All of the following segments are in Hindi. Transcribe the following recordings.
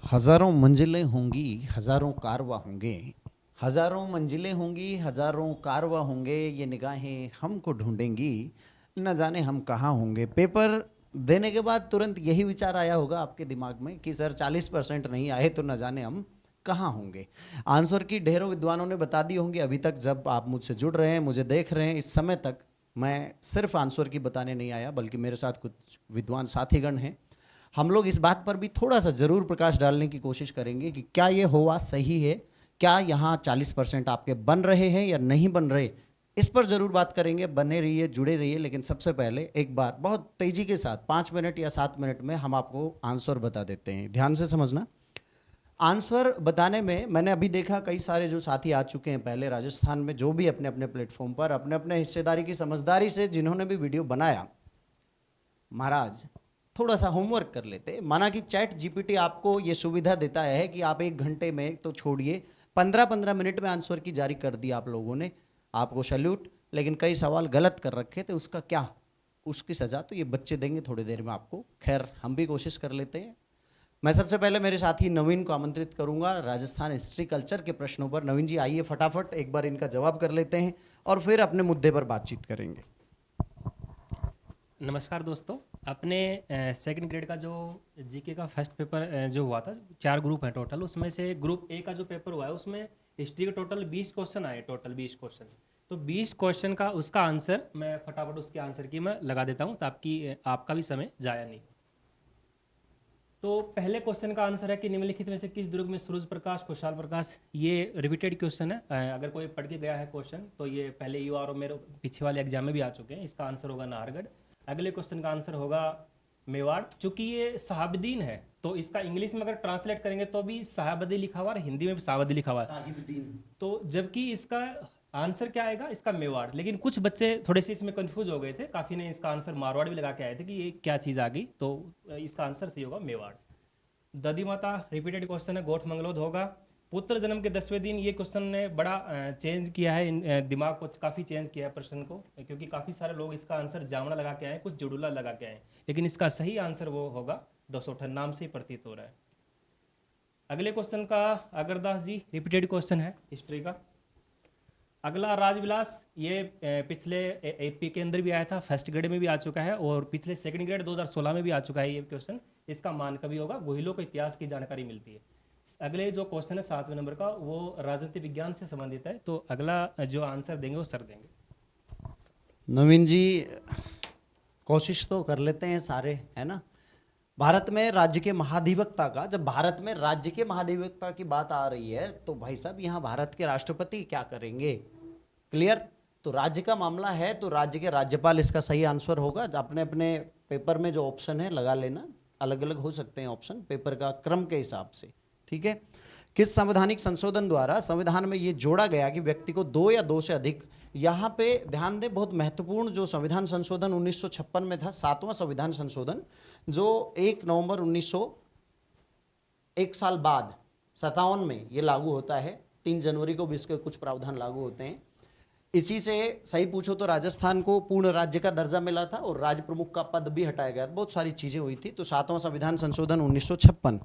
हजारों मंजिलें होंगी, हजारों कारवा होंगे। हजारों मंजिलें होंगी, हजारों कारवा होंगे। ये निगाहें हमको ढूंढेंगी, न जाने हम कहाँ होंगे। पेपर देने के बाद तुरंत यही विचार आया होगा आपके दिमाग में कि सर 40% नहीं आए तो न जाने हम कहाँ होंगे। आंसर की ढेरों विद्वानों ने बता दी होंगी। अभी तक जब आप मुझसे जुड़ रहे हैं, मुझे देख रहे हैं, इस समय तक मैं सिर्फ आंसर की बताने नहीं आया, बल्कि मेरे साथ कुछ विद्वान साथीगण हैं। हम लोग इस बात पर भी थोड़ा सा जरूर प्रकाश डालने की कोशिश करेंगे कि क्या ये हुआ सही है, क्या यहाँ 40% आपके बन रहे हैं या नहीं बन रहे, इस पर जरूर बात करेंगे। बने रहिए, जुड़े रहिए। लेकिन सबसे पहले एक बार बहुत तेजी के साथ 5 मिनट या 7 मिनट में हम आपको आंसर बता देते हैं। ध्यान से समझना। आंसर बताने में मैंने अभी देखा कई सारे जो साथी आ चुके हैं पहले राजस्थान में, जो भी अपने अपने प्लेटफॉर्म पर अपने अपने हिस्सेदारी की समझदारी से जिन्होंने भी वीडियो बनाया, महाराज थोड़ा सा होमवर्क कर लेते। माना कि चैट जीपीटी आपको ये सुविधा देता है कि आप 1 घंटे में तो छोड़िए, 15-15 मिनट में आंसर की जारी कर दी आप लोगों ने, आपको सैल्यूट। लेकिन कई सवाल गलत कर रखे थे, उसका क्या, उसकी सजा तो ये बच्चे देंगे थोड़ी देर में आपको। खैर हम भी कोशिश कर लेते हैं। मैं सबसे पहले मेरे साथी नवीन को आमंत्रित करूंगा राजस्थान हिस्ट्री कल्चर के प्रश्नों पर। नवीन जी आइए, फटाफट एक बार इनका जवाब कर लेते हैं और फिर अपने मुद्दे पर बातचीत करेंगे। नमस्कार दोस्तों। अपने सेकंड ग्रेड का जो जीके का फर्स्ट पेपर जो हुआ था, 4 ग्रुप हैं टोटल, उसमें से ग्रुप ए का जो पेपर हुआ है उसमें हिस्ट्री के टोटल 20 क्वेश्चन आए, टोटल 20 क्वेश्चन। तो 20 क्वेश्चन का उसका आंसर मैं फटाफट उसके आंसर की मैं लगा देता हूँ ताकि आपका भी समय जाया नहीं। तो पहले क्वेश्चन का आंसर है कि निम्नलिखित में से किस दुर्ग में सूरज प्रकाश, खुशहाल प्रकाश, ये रिपीटेड क्वेश्चन है। अगर कोई पढ़ के गया है क्वेश्चन तो ये पहले यू और मेरे पीछे वाले एग्जाम में भी आ चुके हैं। इसका आंसर होगा नाहरगढ़। अगले क्वेश्चन का आंसर होगा मेवाड़। चूंकि ये सहाबुद्दीन है तो इसका इंग्लिश में अगर ट्रांसलेट करेंगे तो भी सहाबदी लिखा हुआ है, हिंदी में भी सहाबदी लिखा हुआ है। तो जबकि इसका आंसर क्या आएगा, इसका मेवाड़। लेकिन कुछ बच्चे थोड़े से इसमें कंफ्यूज हो गए थे, काफ़ी ने इसका आंसर मारवाड़ भी लगा के आए थे कि ये क्या चीज़ आ गई। तो इसका आंसर सही होगा मेवाड़। दधी माता रिपीटेड क्वेश्चन है, गोठ मंगलोद होगा। पुत्र जन्म के 10वें दिन, ये क्वेश्चन ने बड़ा चेंज किया है, दिमाग को काफ़ी चेंज किया है प्रश्न को, क्योंकि काफ़ी सारे लोग इसका आंसर जामना लगा के आए, कुछ जुड़ूला लगा के आए, लेकिन इसका सही आंसर वो होगा दसोठन, नाम से ही प्रतीत हो रहा है। अगले क्वेश्चन का अगरदास जी रिपीटेड क्वेश्चन है हिस्ट्री का। अगला राजविलास, ये पिछले एपी के अंदर भी आया था, फर्स्ट ग्रेड में भी आ चुका है और पिछले सेकंड ग्रेड 2016 में भी आ चुका है ये क्वेश्चन। इसका मान कभी होगा, गोहिलों के इतिहास की जानकारी मिलती है। अगले जो क्वेश्चन है 7वें नंबर का, वो राजनीति विज्ञान से संबंधित है। तो अगला जो आंसर देंगे वो सर देंगे। नवीन जी कोशिश तो कर लेते हैं सारे, है ना। भारत में राज्य के महाधिवक्ता का, जब भारत में राज्य के महाधिवक्ता की बात आ रही है तो भाई साहब यहाँ भारत के राष्ट्रपति क्या करेंगे, क्लियर। तो राज्य का मामला है तो राज्य के राज्यपाल इसका सही आंसर होगा। अपने अपने पेपर में जो ऑप्शन है लगा लेना, अलग अलग हो सकते हैं ऑप्शन पेपर का क्रम के हिसाब से, ठीक है। किस संवैधानिक संशोधन द्वारा संविधान में ये जोड़ा गया कि व्यक्ति को 2 या 2 से अधिक, यहाँ पे ध्यान दें, बहुत महत्वपूर्ण जो संविधान संशोधन 1956 में था, 7वां संविधान संशोधन, जो 1 नवंबर 1900, एक साल बाद 57 में ये लागू होता है। 3 जनवरी को भी इसके कुछ प्रावधान लागू होते हैं। इसी से सही पूछो तो राजस्थान को पूर्ण राज्य का दर्जा मिला था और राज्य प्रमुख का पद भी हटाया गया, बहुत सारी चीजें हुई थी। तो 7वां संविधान संशोधन 1956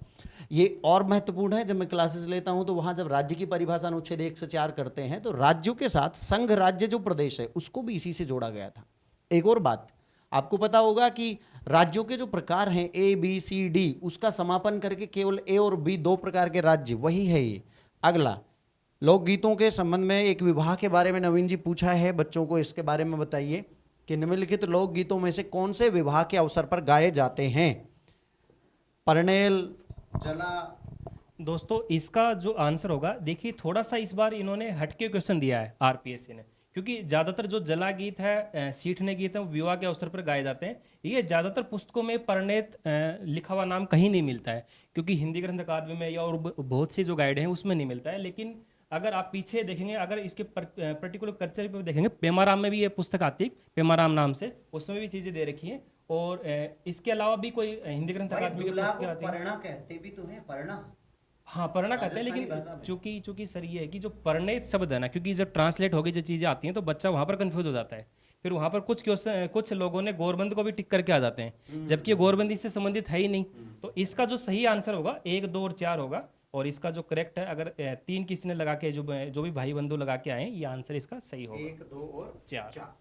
ये और महत्वपूर्ण है। जब मैं क्लासेस लेता हूं तो वहां जब राज्य की परिभाषा अनुच्छेद 1 से 4 करते हैं तो राज्यों के साथ संघ राज्य जो प्रदेश है उसको भी इसी से जोड़ा गया था। एक और बात आपको पता होगा कि राज्यों के जो प्रकार हैं ए बी सी डी, उसका समापन करके केवल ए और बी 2 प्रकार के राज्य, वही है ये। अगला लोकगीतों के संबंध में एक विवाह के बारे में नवीन जी पूछा है बच्चों को, इसके बारे में बताइए कि निम्नलिखित लोकगीतों में से कौन से विवाह के अवसर पर गाए जाते हैं। परनेल, जला। दोस्तों इसका जो आंसर होगा, देखिए थोड़ा सा इस बार इन्होंने हटके क्वेश्चन दिया है आरपीएससी ने, क्योंकि ज़्यादातर जो जला गीत है, सीठने गीत है, वो विवाह के अवसर पर गाए जाते हैं। ये ज़्यादातर पुस्तकों में परिणीत लिखा हुआ नाम कहीं नहीं मिलता है, क्योंकि हिंदी ग्रंथ अकादमी में या और बहुत से जो गाइड हैं उसमें नहीं मिलता है। लेकिन अगर आप पीछे देखेंगे, अगर इसके पर्टिकुलर कल्चर पे देखेंगे, पेमाराम में भी ये पुस्तक आती है, पेमाराम नाम से, उसमें भी चीज़ें दे रखी हैं। और इसके अलावा भी कोई हिंदी ग्रंथ अकादमी की पुस्तकें आती हैं। परणा कहते भी तो हैं, परणा, हाँ पढ़ना कहते हैं, लेकिन चूंकि चूंकि सर ये है कि जो परिणीत शब्द है ना, क्योंकि जब ट्रांसलेट होगी जो चीज़ें आती हैं तो बच्चा वहाँ पर कंफ्यूज हो जाता है। फिर वहाँ पर कुछ लोगों ने गौरबंद को भी टिक करके आ जाते हैं, जबकि ये गौरबंद इससे संबंधित है ही नहीं। तो इसका जो सही आंसर होगा 1, 2 और 4 होगा, और इसका जो करेक्ट है, अगर 3 किसी ने लगा के, जो भी भाई बंधु लगा के आए, ये आंसर इसका सही होगा। 1, 2 और 4।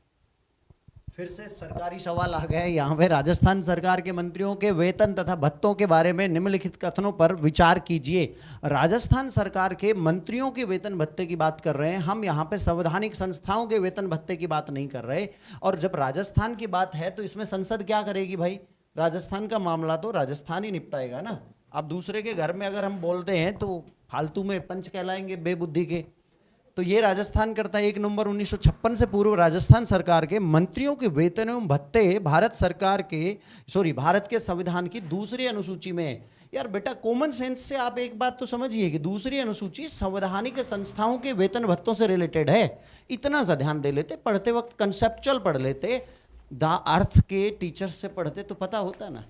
फिर से सरकारी सवाल आ गए यहाँ पे। राजस्थान सरकार के मंत्रियों के वेतन तथा भत्तों के बारे में निम्नलिखित कथनों पर विचार कीजिए। राजस्थान सरकार के मंत्रियों के वेतन भत्ते की बात कर रहे हैं हम, यहाँ पे संवैधानिक संस्थाओं के वेतन भत्ते की बात नहीं कर रहे। और जब राजस्थान की बात है तो इसमें संसद क्या करेगी भाई? राजस्थान का मामला तो राजस्थान ही निपटाएगा ना। अब दूसरे के घर में अगर हम बोलते हैं तो फालतू में पंच कहलाएंगे, बेबुद्धि के। तो ये राजस्थान करता है। 1 नवंबर 1956 से पूर्व राजस्थान सरकार के मंत्रियों के वेतन एवं भत्ते भारत के संविधान की दूसरी अनुसूची में है। यार बेटा, कॉमन सेंस से आप एक बात तो समझिए कि दूसरी अनुसूची संवैधानिक संस्थाओं के वेतन भत्तों से रिलेटेड है। इतना सा ध्यान दे लेते, पढ़ते वक्त कंसेप्चुअल पढ़ लेते, द अर्थ के टीचर से पढ़ते तो पता होता ना।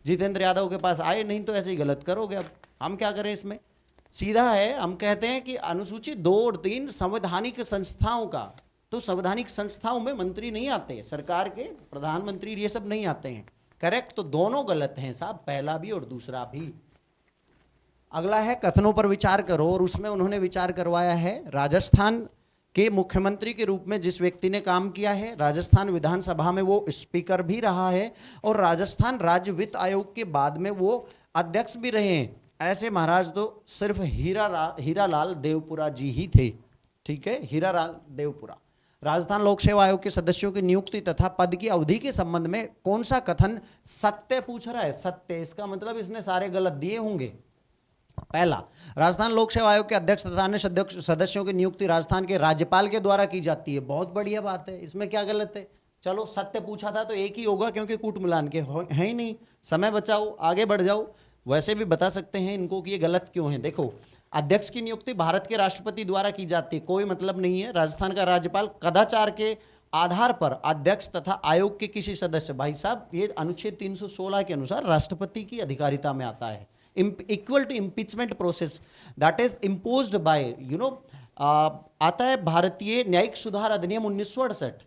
जितेंद्र यादव के पास आए, नहीं तो ऐसे ही गलत करोगे। अब हम क्या करें इसमें? सीधा है, हम कहते हैं कि अनुसूची 2 और 3 संवैधानिक संस्थाओं का, तो संवैधानिक संस्थाओं में मंत्री नहीं आते, सरकार के प्रधानमंत्री ये सब नहीं आते हैं। करेक्ट? तो दोनों गलत हैं साहब, पहला भी और दूसरा भी। अगला है कथनों पर विचार करो, और उसमें उन्होंने विचार करवाया है राजस्थान के मुख्यमंत्री के रूप में जिस व्यक्ति ने काम किया है, राजस्थान विधानसभा में वो स्पीकर भी रहा है, और राजस्थान राज्य वित्त आयोग के बाद में वो अध्यक्ष भी रहे हैं। ऐसे महाराज तो सिर्फ हीरालाल देवपुरा जी ही थे। ठीक है, हीरालाल देवपुरा। राजस्थान लोक सेवा आयोग के सदस्यों की नियुक्ति तथा पद की अवधि के संबंध में कौन सा कथन सत्य पूछ रहा है? सत्य, इसका मतलब इसने सारे गलत दिए होंगे। पहला, राजस्थान लोक सेवा आयोग के अध्यक्ष तथा अन्य सदस्यों की नियुक्ति राजस्थान के राज्यपाल के द्वारा की जाती है। बहुत बढ़िया बात है, इसमें क्या गलत है? चलो, सत्य पूछा था तो एक ही होगा, क्योंकि कूट मिलान के है ही नहीं। समय बचाओ, आगे बढ़ जाओ। वैसे भी बता सकते हैं इनको कि ये गलत क्यों है। देखो, अध्यक्ष की नियुक्ति भारत के राष्ट्रपति द्वारा की जाती है, कोई मतलब नहीं है। राजस्थान का राज्यपाल कदाचार के आधार पर अध्यक्ष तथा आयोग के किसी सदस्य, भाई साहब ये अनुच्छेद 316 के अनुसार राष्ट्रपति की अधिकारिता में आता है। Equal to impeachment process that is imposed by आता है भारतीय न्यायिक सुधार अधिनियम 1968,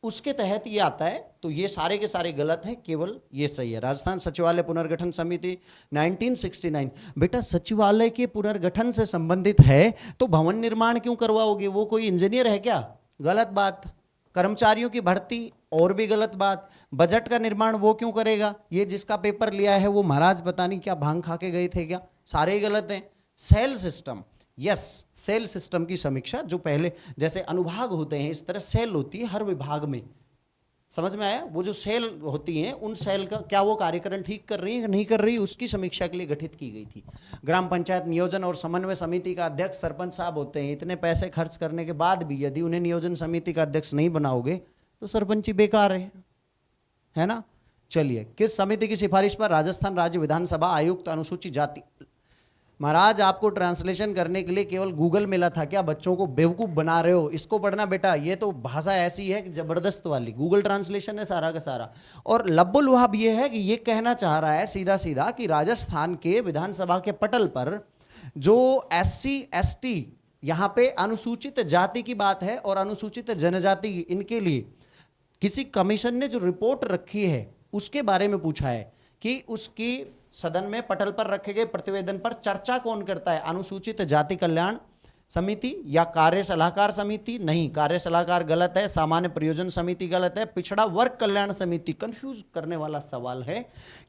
उसके तहत ये आता है। तो ये सारे के सारे गलत हैं, केवल ये सही है। राजस्थान सचिवालय पुनर्गठन समिति 1969, बेटा सचिवालय के पुनर्गठन से संबंधित है तो भवन निर्माण क्यों करवाओगे? वो कोई इंजीनियर है क्या? गलत बात। कर्मचारियों की भर्ती, और भी गलत बात। बजट का निर्माण वो क्यों करेगा? ये जिसका पेपर लिया है वो महाराज पता नहीं क्या भांग खा के गए थे क्या? सारे ही गलत हैं। Cell system, yes, cell system की समीक्षा, जो पहले जैसे अनुभाग होते हैं इस तरह सेल होती है हर विभाग में। समझ में आया? वो जो सेल होती हैं उन सेल का क्या वो कार्यक्रम ठीक कर रही है नहीं कर रही, उसकी समीक्षा के लिए गठित की गई थी। ग्राम पंचायत नियोजन और समन्वय समिति का अध्यक्ष सरपंच साहब होते हैं। इतने पैसे खर्च करने के बाद भी यदि उन्हें नियोजन समिति का अध्यक्ष नहीं बनाओगे तो सरपंची बेकार है ना। चलिए, किस समिति की सिफारिश पर राजस्थान राज्य विधानसभा आयुक्त अनुसूचित जाति? महाराज, आपको ट्रांसलेशन करने के लिए केवल गूगल मिला था क्या? बच्चों को बेवकूफ़ बना रहे हो? इसको पढ़ना बेटा, ये तो भाषा ऐसी है कि जबरदस्त वाली, गूगल ट्रांसलेशन है सारा का सारा। और लब्बुल वहाब ये है कि ये कहना चाह रहा है सीधा सीधा कि राजस्थान के विधानसभा के पटल पर जो SC ST यहाँ पे अनुसूचित जाति की बात है और अनुसूचित जनजाति, इनके लिए किसी कमीशन ने जो रिपोर्ट रखी है उसके बारे में पूछा है कि उसकी सदन में पटल पर रखे गए प्रतिवेदन पर चर्चा कौन करता है? अनुसूचित जाति कल्याण समिति या कार्य सलाहकार समिति? नहीं, कार्य सलाहकार गलत है। सामान्य प्रयोजन समिति गलत है। पिछड़ा वर्ग कल्याण समिति, कंफ्यूज करने वाला सवाल है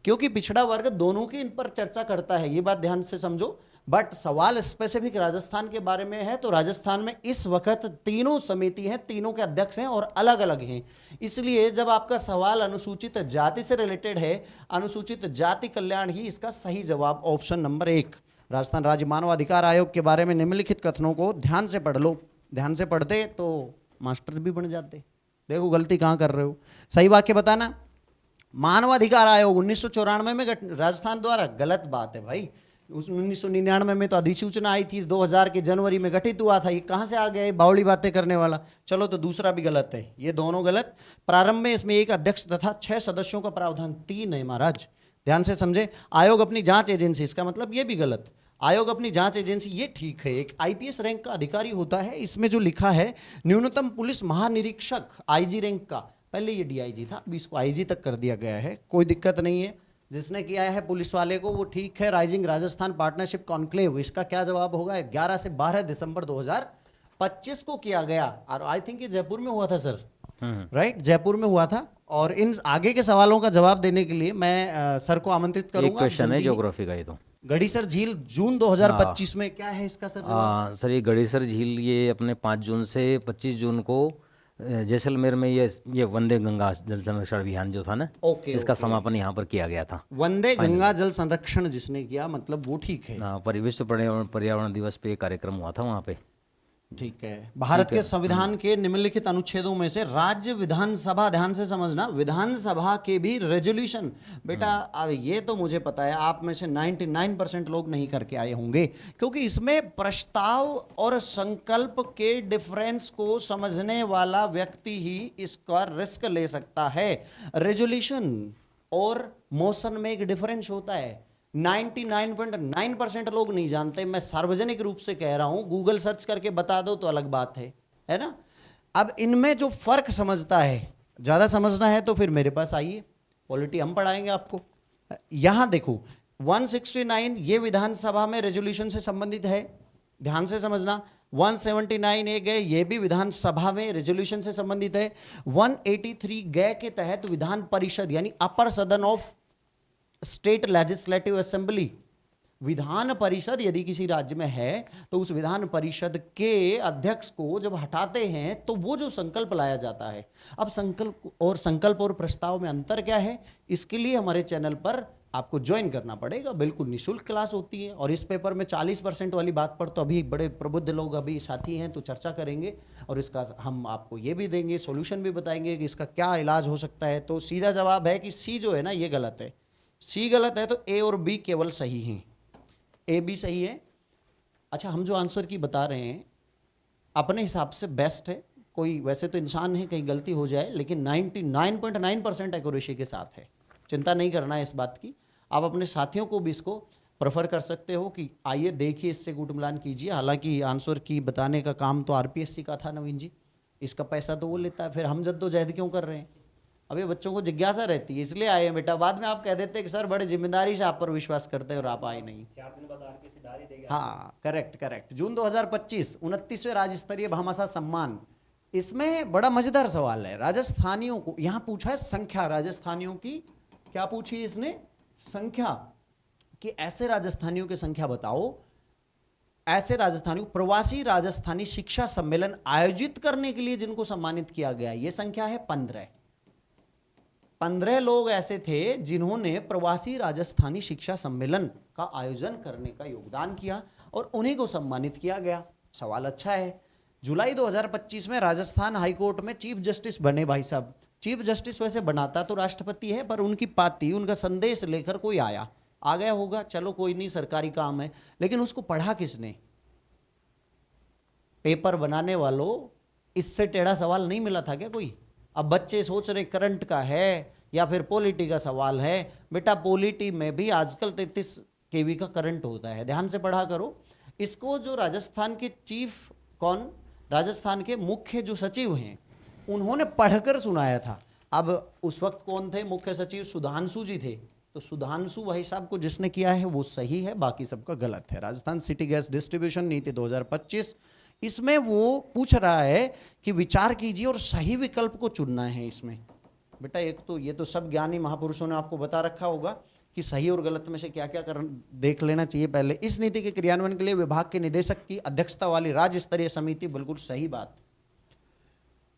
क्योंकि पिछड़ा वर्ग दोनों की इन पर चर्चा करता है, ये बात ध्यान से समझो। बट सवाल स्पेसिफिक राजस्थान के बारे में है, तो राजस्थान में इस वक्त तीनों समिति हैं, तीनों के अध्यक्ष हैं और अलग अलग हैं। इसलिए जब आपका सवाल अनुसूचित जाति से रिलेटेड है, अनुसूचित जाति कल्याण ही इसका सही जवाब, ऑप्शन नंबर 1। राजस्थान राज्य मानव अधिकार आयोग के बारे में निम्नलिखित कथनों को ध्यान से पढ़ लो। ध्यान से पढ़ते तो मास्टर भी बन जाते। देखो गलती कहाँ कर रहे हो, सही वाक्य बताना। मानवाधिकार आयोग 1994 में राजस्थान द्वारा, गलत बात है भाई। 1999 में तो अधिसूचना आई थी, 2000 के जनवरी में गठित हुआ था। ये कहाँ से आ गया ये बावली बातें करने वाला? चलो, तो दूसरा भी गलत है, ये दोनों गलत। प्रारंभ में इसमें 1 अध्यक्ष तथा 6 सदस्यों का प्रावधान, 3 है महाराज, ध्यान से समझे। आयोग अपनी जांच एजेंसी, इसका मतलब ये भी गलत। आयोग अपनी जांच एजेंसी, ये ठीक है। एक आईपीएस रैंक का अधिकारी होता है, इसमें जो लिखा है न्यूनतम पुलिस महानिरीक्षक आईजी रैंक का, पहले ये डीआईजी था, अभी इसको आईजी तक कर दिया गया है, कोई दिक्कत नहीं है। जिसने किया है पुलिस वाले को वो ठीक है। राइजिंग राजस्थान पार्टनरशिप कॉन्क्लेव, इसका क्या जवाब होगा? 11 से 12 दिसंबर 2025 को किया गया, और आई थिंक ये जयपुर में हुआ था सर, राइट, जयपुर में हुआ था। और इन आगे के सवालों का जवाब देने के लिए मैं सर को आमंत्रित एक करूंगा। क्वेश्चन है जल्दी। ज्योग्राफी का ये तो। गढ़ीसर झील जून 2025 में, क्या है इसका सर जवाब? सर ये गढ़ीसर झील ये अपने 5 जून से 25 जून को जैसलमेर में ये वंदे गंगा जल संरक्षण अभियान जो था ना, ओके, इसका समापन यहाँ पर किया गया था। वंदे गंगा जल संरक्षण जिसने किया, मतलब वो ठीक है। विश्व पर्यावरण दिवस पे कार्यक्रम हुआ था वहाँ पे। ठीक है। भारत के संविधान के निम्नलिखित अनुच्छेदों में से राज्य विधानसभा, ध्यान से समझना, विधानसभा के भी रेजोल्यूशन, बेटा अब ये तो मुझे पता है आप में से 99% लोग नहीं करके आए होंगे, क्योंकि इसमें प्रस्ताव और संकल्प के डिफरेंस को समझने वाला व्यक्ति ही इसका रिस्क ले सकता है। रेजोल्यूशन और मोशन में एक डिफरेंस होता है। 99.9% लोग नहीं जानते, मैं सार्वजनिक रूप से कह रहा हूं, गूगल सर्च करके बता दो तो अलग बात है ना। अब इनमें जो फर्क समझता है, ज्यादा समझना है तो फिर मेरे पास आइए, पॉलिटी हम पढ़ाएंगे आपको। यहां देखो 169 ये विधानसभा में रेजोल्यूशन से संबंधित है, ध्यान से समझना। 179 ए गए, ये भी विधानसभा में रेजोल्यूशन से संबंधित है। 183 गए के तहत विधान परिषद यानी अपर सदन of state legislative assembly, Vidhan Parishad यदि किसी राज्य में है तो उस विधान परिषद के अध्यक्ष को जब हटाते हैं तो वो जो संकल्प लाया जाता है। अब संकल्प और प्रस्ताव में अंतर क्या है, इसके लिए हमारे चैनल पर आपको ज्वाइन करना पड़ेगा, बिल्कुल निःशुल्क क्लास होती है। और इस पेपर में 40% वाली बात पर तो अभी बड़े प्रबुद्ध लोग अभी साथी हैं, तो चर्चा करेंगे और इसका हम आपको ये भी देंगे, सॉल्यूशन भी बताएंगे कि इसका क्या इलाज हो सकता है। तो सीधा जवाब है कि सी जो है ना ये गलत है। सी गलत है तो ए और बी केवल सही हैं, ए बी सही है। अच्छा, हम जो आंसर की बता रहे हैं अपने हिसाब से बेस्ट है, कोई वैसे तो इंसान है कहीं गलती हो जाए, लेकिन 99.9% एक्यूरेसी के साथ है, चिंता नहीं करना है इस बात की। आप अपने साथियों को भी इसको प्रेफर कर सकते हो कि आइए देखिए, इससे गुट मिलान कीजिए। हालांकि आंसर की बताने का काम तो आरपीएससी का था नवीन जी, इसका पैसा तो वो लेता है, फिर हम जद्दोजहद क्यों कर रहे हैं? अभी बच्चों को जिज्ञासा रहती है इसलिए आए हैं बेटा, बाद में आप कह देते हैं कि सर बड़े जिम्मेदारी से आप पर विश्वास करते हैं और आप आए नहीं। 4 दिन बाद आरपीएससी डाल ही देगा। हाँ करेक्ट। जून 2025 29वें राज्य स्तरीय भामाशाह सम्मान। इसमें बड़ा मजेदार सवाल है, राजस्थानियों को यहाँ पूछा है संख्या, राजस्थानियों की क्या पूछी है इसने? संख्या, कि ऐसे राजस्थानियों की संख्या बताओ, ऐसे राजस्थानियों, प्रवासी राजस्थानी शिक्षा सम्मेलन आयोजित करने के लिए जिनको सम्मानित किया गया, ये संख्या है 15 लोग ऐसे थे जिन्होंने प्रवासी राजस्थानी शिक्षा सम्मेलन का आयोजन करने का योगदान किया और उन्हीं को सम्मानित किया गया। सवाल अच्छा है। जुलाई 2025 में राजस्थान हाईकोर्ट में चीफ जस्टिस बने भाई साहब। चीफ जस्टिस वैसे बनाता तो राष्ट्रपति है, पर उनकी पाती, उनका संदेश लेकर कोई आ गया होगा, चलो कोई नहीं, सरकारी काम है, लेकिन उसको पढ़ा किसने? पेपर बनाने वालों, इससे टेढ़ा सवाल नहीं मिला था क्या कोई? अब बच्चे सोच रहे करंट का है या फिर पॉलिटी का सवाल है। बेटा पॉलिटी में भी आजकल 33 केवी का करंट होता है, ध्यान से पढ़ा करो। इसको जो राजस्थान के चीफ, कौन, राजस्थान के मुख्य जो सचिव हैं, उन्होंने पढ़कर सुनाया था। अब उस वक्त कौन थे मुख्य सचिव? सुधांशु जी थे। तो सुधांशु भाई साहब को जिसने किया है वो सही है, बाकी सबका गलत है। राजस्थान सिटी गैस डिस्ट्रीब्यूशन नीति 2025, इसमें वो पूछ रहा है कि विचार कीजिए और सही विकल्प को चुनना है। इसमें बेटा एक तो ये तो सब ज्ञानी महापुरुषों ने आपको बता रखा होगा कि सही और गलत में से क्या क्या कर देख लेना चाहिए पहले। इस नीति के क्रियान्वयन के लिए विभाग के निदेशक की अध्यक्षता वाली राज्य स्तरीय समिति, बिल्कुल सही बात।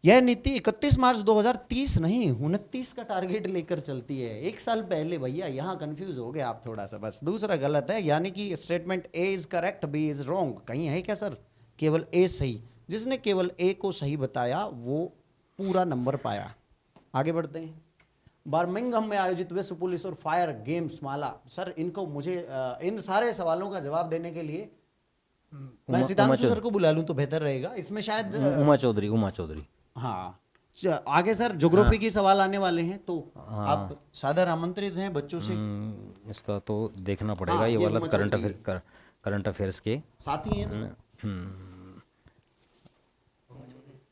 यह नीति 31 मार्च 2030 नहीं 29 का टारगेट लेकर चलती है, एक साल पहले। भैया यहाँ कंफ्यूज हो गए आप थोड़ा सा, बस। दूसरा गलत है, यानी कि statement A is correct, B is wrong. कहीं है क्या सर? केवल ए सही। जिसने केवल ए को सही बताया वो पूरा नंबर पाया। आगे बढ़ते हैं। बर्मिंघम में आयोजित विश्व पुलिस और फायर गेम्स माला। सर इनको मुझे इन सारे सवालों का जवाब देने के लिए मैं सिद्धांशु सर को बुला लूं तो बेहतर रहेगा। इसमें शायद उमा चौधरी। हाँ आगे सर ज्योग्राफी के सवाल आने वाले हैं, तो आप सादर आमंत्रित हैं बच्चों से। इसका तो देखना पड़ेगा। ये वाला करंट अफेयर करंट अफेयर्स के। साथ ही हैं तो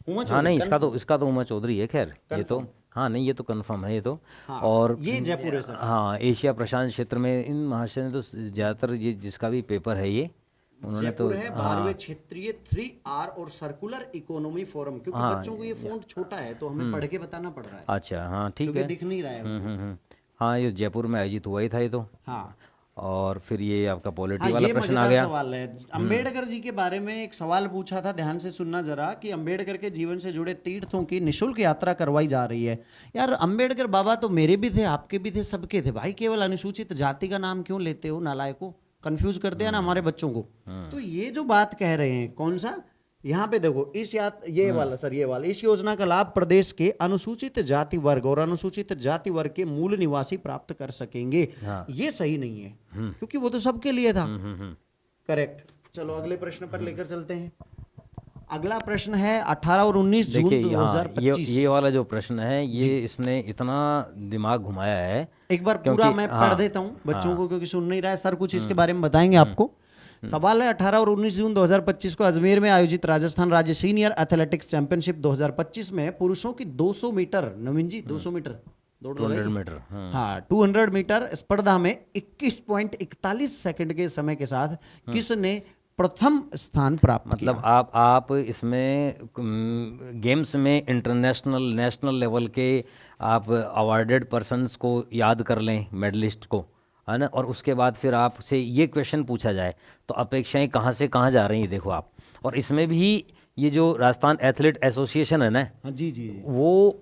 उमा हाँ चौधरी, नहीं, confirm? इसका तो उमा चौधरी है, खैर ये तो, हाँ नहीं ये तो कंफर्म है ये तो। हाँ, और ये जयपुर है सर। हाँ, एशिया प्रशांत क्षेत्र में इन महाशय ने तो ज़्यादातर ये जिसका भी पेपर है ये उन्होंने तो, जयपुर है 12वें क्षेत्रीय 3R और सर्कुलर इकोनॉमी फोरम, क्योंकि हाँ, बच्चों को ये फ़ॉन्ट छोटा है तो हमें पढ़ के बताना पड़ रहा है, अच्छा हाँ ठीक क्योंकि है। दिख नहीं रहा है उनको। हाँ ये जयपुर में आयोजित हुआ ही था ये तो। हाँ और फिर ये आपका पॉलिटी हाँ, वाला ये प्रश्न आ मजेदार गया। सवाल है। अंबेडकर जी के बारे में एक सवाल पूछा था, ध्यान से सुनना जरा, कि अंबेडकर के जीवन से जुड़े तीर्थों की निशुल्क यात्रा करवाई जा रही है। यार अंबेडकर बाबा तो मेरे भी थे, आपके भी थे, सबके थे भाई, केवल अनुसूचित जाति का नाम क्यों लेते हो नालायकों, कंफ्यूज कर दिया ना हमारे बच्चों को। तो ये जो बात कह रहे हैं, कौन सा, यहाँ पे देखो ये वाला सर, ये वाला, इस योजना का लाभ प्रदेश के अनुसूचित जाति वर्ग और अनुसूचित जाति वर्ग के मूल निवासी प्राप्त कर सकेंगे। ये सही नहीं है, क्योंकि वो तो सबके लिए था। करेक्ट। चलो अगले प्रश्न पर लेकर चलते हैं। अगला प्रश्न है 18 और 19 जून देखिए हाँ, 2025। ये वाला जो प्रश्न है ये इसने इतना दिमाग घुमाया है। एक बार पूरा क्योंकि मैं हाँ, पढ़ देता हूँ बच्चों को, क्योंकि सुन नहीं रहा है सर, कुछ इसके बारे में बताएंगे आपको। सवाल है 18 और 19 जून 2025 को अजमेर में आयोजित राजस्थान राज्य सीनियर एथलेटिक्स चैंपियनशिप 2025 में पुरुषों की 200 मीटर, नवीन जी 200 मीटर दौड़ 200 लगाइए। मीटर, हाँ 200 मीटर स्पर्धा में 21.41 सेकंड के समय के साथ किसने प्रथम स्थान प्राप्त किया? मतलब आप इसमें गेम्स में इंटरनेशनल नेशनल लेवल के आप अवार्डेड पर्सन्स को याद कर लें, मेडलिस्ट को, है ना, और उसके बाद फिर आपसे ये क्वेश्चन पूछा जाए तो अपेक्षाएं कहाँ से कहाँ जा रही हैं, देखो आप। और इसमें भी ये जो राजस्थान एथलीट एसोसिएशन है ना, हाँ जी जी जी। वो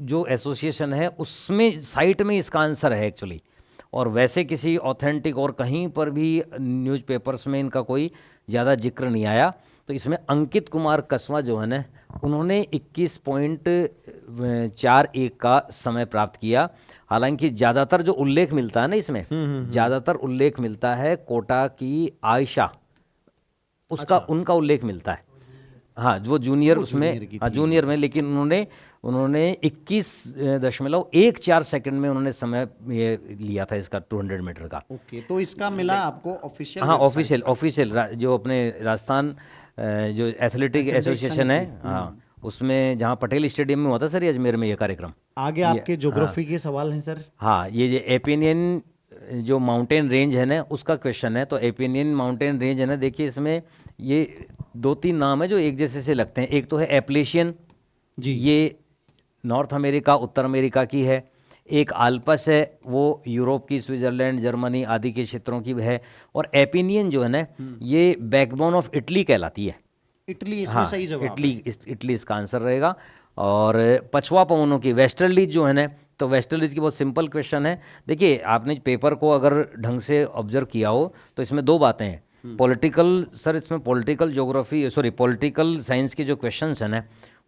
जो एसोसिएशन है उसमें साइट में इसका आंसर है एक्चुअली। और वैसे किसी ऑथेंटिक और कहीं पर भी न्यूज़पेपर्स में इनका कोई ज़्यादा जिक्र नहीं आया। तो इसमें अंकित कुमार कसवा जो है ना, उन्होंने 21.41 का समय प्राप्त किया। हालांकि ज़्यादातर जो उल्लेख मिलता है ना इसमें, ज़्यादातर उल्लेख मिलता है कोटा की आयशा, उसका उनका उल्लेख मिलता है। हाँ वो जूनियर उसमें, हाँ जूनियर में, लेकिन उन्होंने 21.14 सेकंड में उन्होंने समय ये लिया था इसका 200 मीटर का। ओके, तो इसका मिला आपको ऑफिशियल? हाँ ऑफिशियल जो अपने राजस्थान जो एथलेटिक एसोसिएशन है, हाँ उसमें, जहाँ पटेल स्टेडियम में हुआ था सर ये अजमेर में ये कार्यक्रम। आगे आपके ज्योग्राफी के सवाल हैं सर। हाँ ये एपिनियन जो माउंटेन रेंज है ना उसका क्वेश्चन है। तो एपिनियन माउंटेन रेंज है ना, देखिए इसमें ये 2-3 नाम है जो एक जैसे से लगते हैं। एक तो है एप्लेशियन जी, ये नॉर्थ अमेरिका उत्तर अमेरिका की है। एक आल्पस है, वो यूरोप की, स्विट्जरलैंड जर्मनी आदि के क्षेत्रों की है। और एपिनियन जो है ना ये बैकबोन ऑफ इटली कहलाती है। इटली इसमें हाँ सही जवाब। इटली इसका आंसर रहेगा। और पछवा पवनों की वेस्टर्लीज जो है ना, तो वेस्टर्लीज की बहुत सिंपल क्वेश्चन है। देखिए आपने पेपर को अगर ढंग से ऑब्जर्व किया हो तो इसमें 2 बातें हैं। पॉलिटिकल, सर इसमें पॉलिटिकल ज्योग्राफी पॉलिटिकल साइंस के जो क्वेश्चंस हैं ना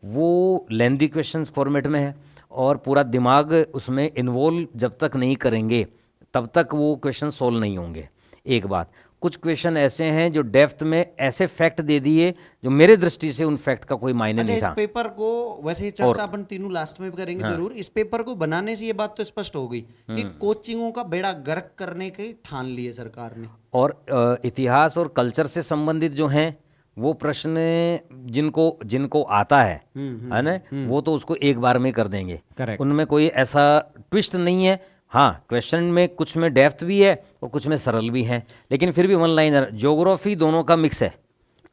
वो लेंदी क्वेश्चंस फॉर्मेट में है, और पूरा दिमाग उसमें इन्वॉल्व जब तक नहीं करेंगे तब तक वो क्वेश्चन सोल्व नहीं होंगे। एक बात, कुछ क्वेश्चन ऐसे हैं जो डेप्थ में ऐसे फैक्ट दे दिए जो मेरे दृष्टि से उन फैक्ट का कोई मायने अच्छा, नहीं इस था। पेपर को वैसे ही चर्चा अपन तीनों लास्ट में भी करेंगे जरूर। इस पेपर को बनाने से ये बात तो स्पष्ट हो गई कि कोचिंगों का बेड़ा गर्क करने की ठान ली है सरकार ने। और इतिहास और कल्चर से संबंधित जो हैं वो प्रश्न जिनको आता है ना, वो तो उसको एक बार में कर देंगे। Correct. उनमें कोई ऐसा ट्विस्ट नहीं है। हाँ क्वेश्चन में कुछ में डेप्थ भी है और कुछ में सरल भी है, लेकिन फिर भी वन लाइनर ज्योग्राफी दोनों का मिक्स है।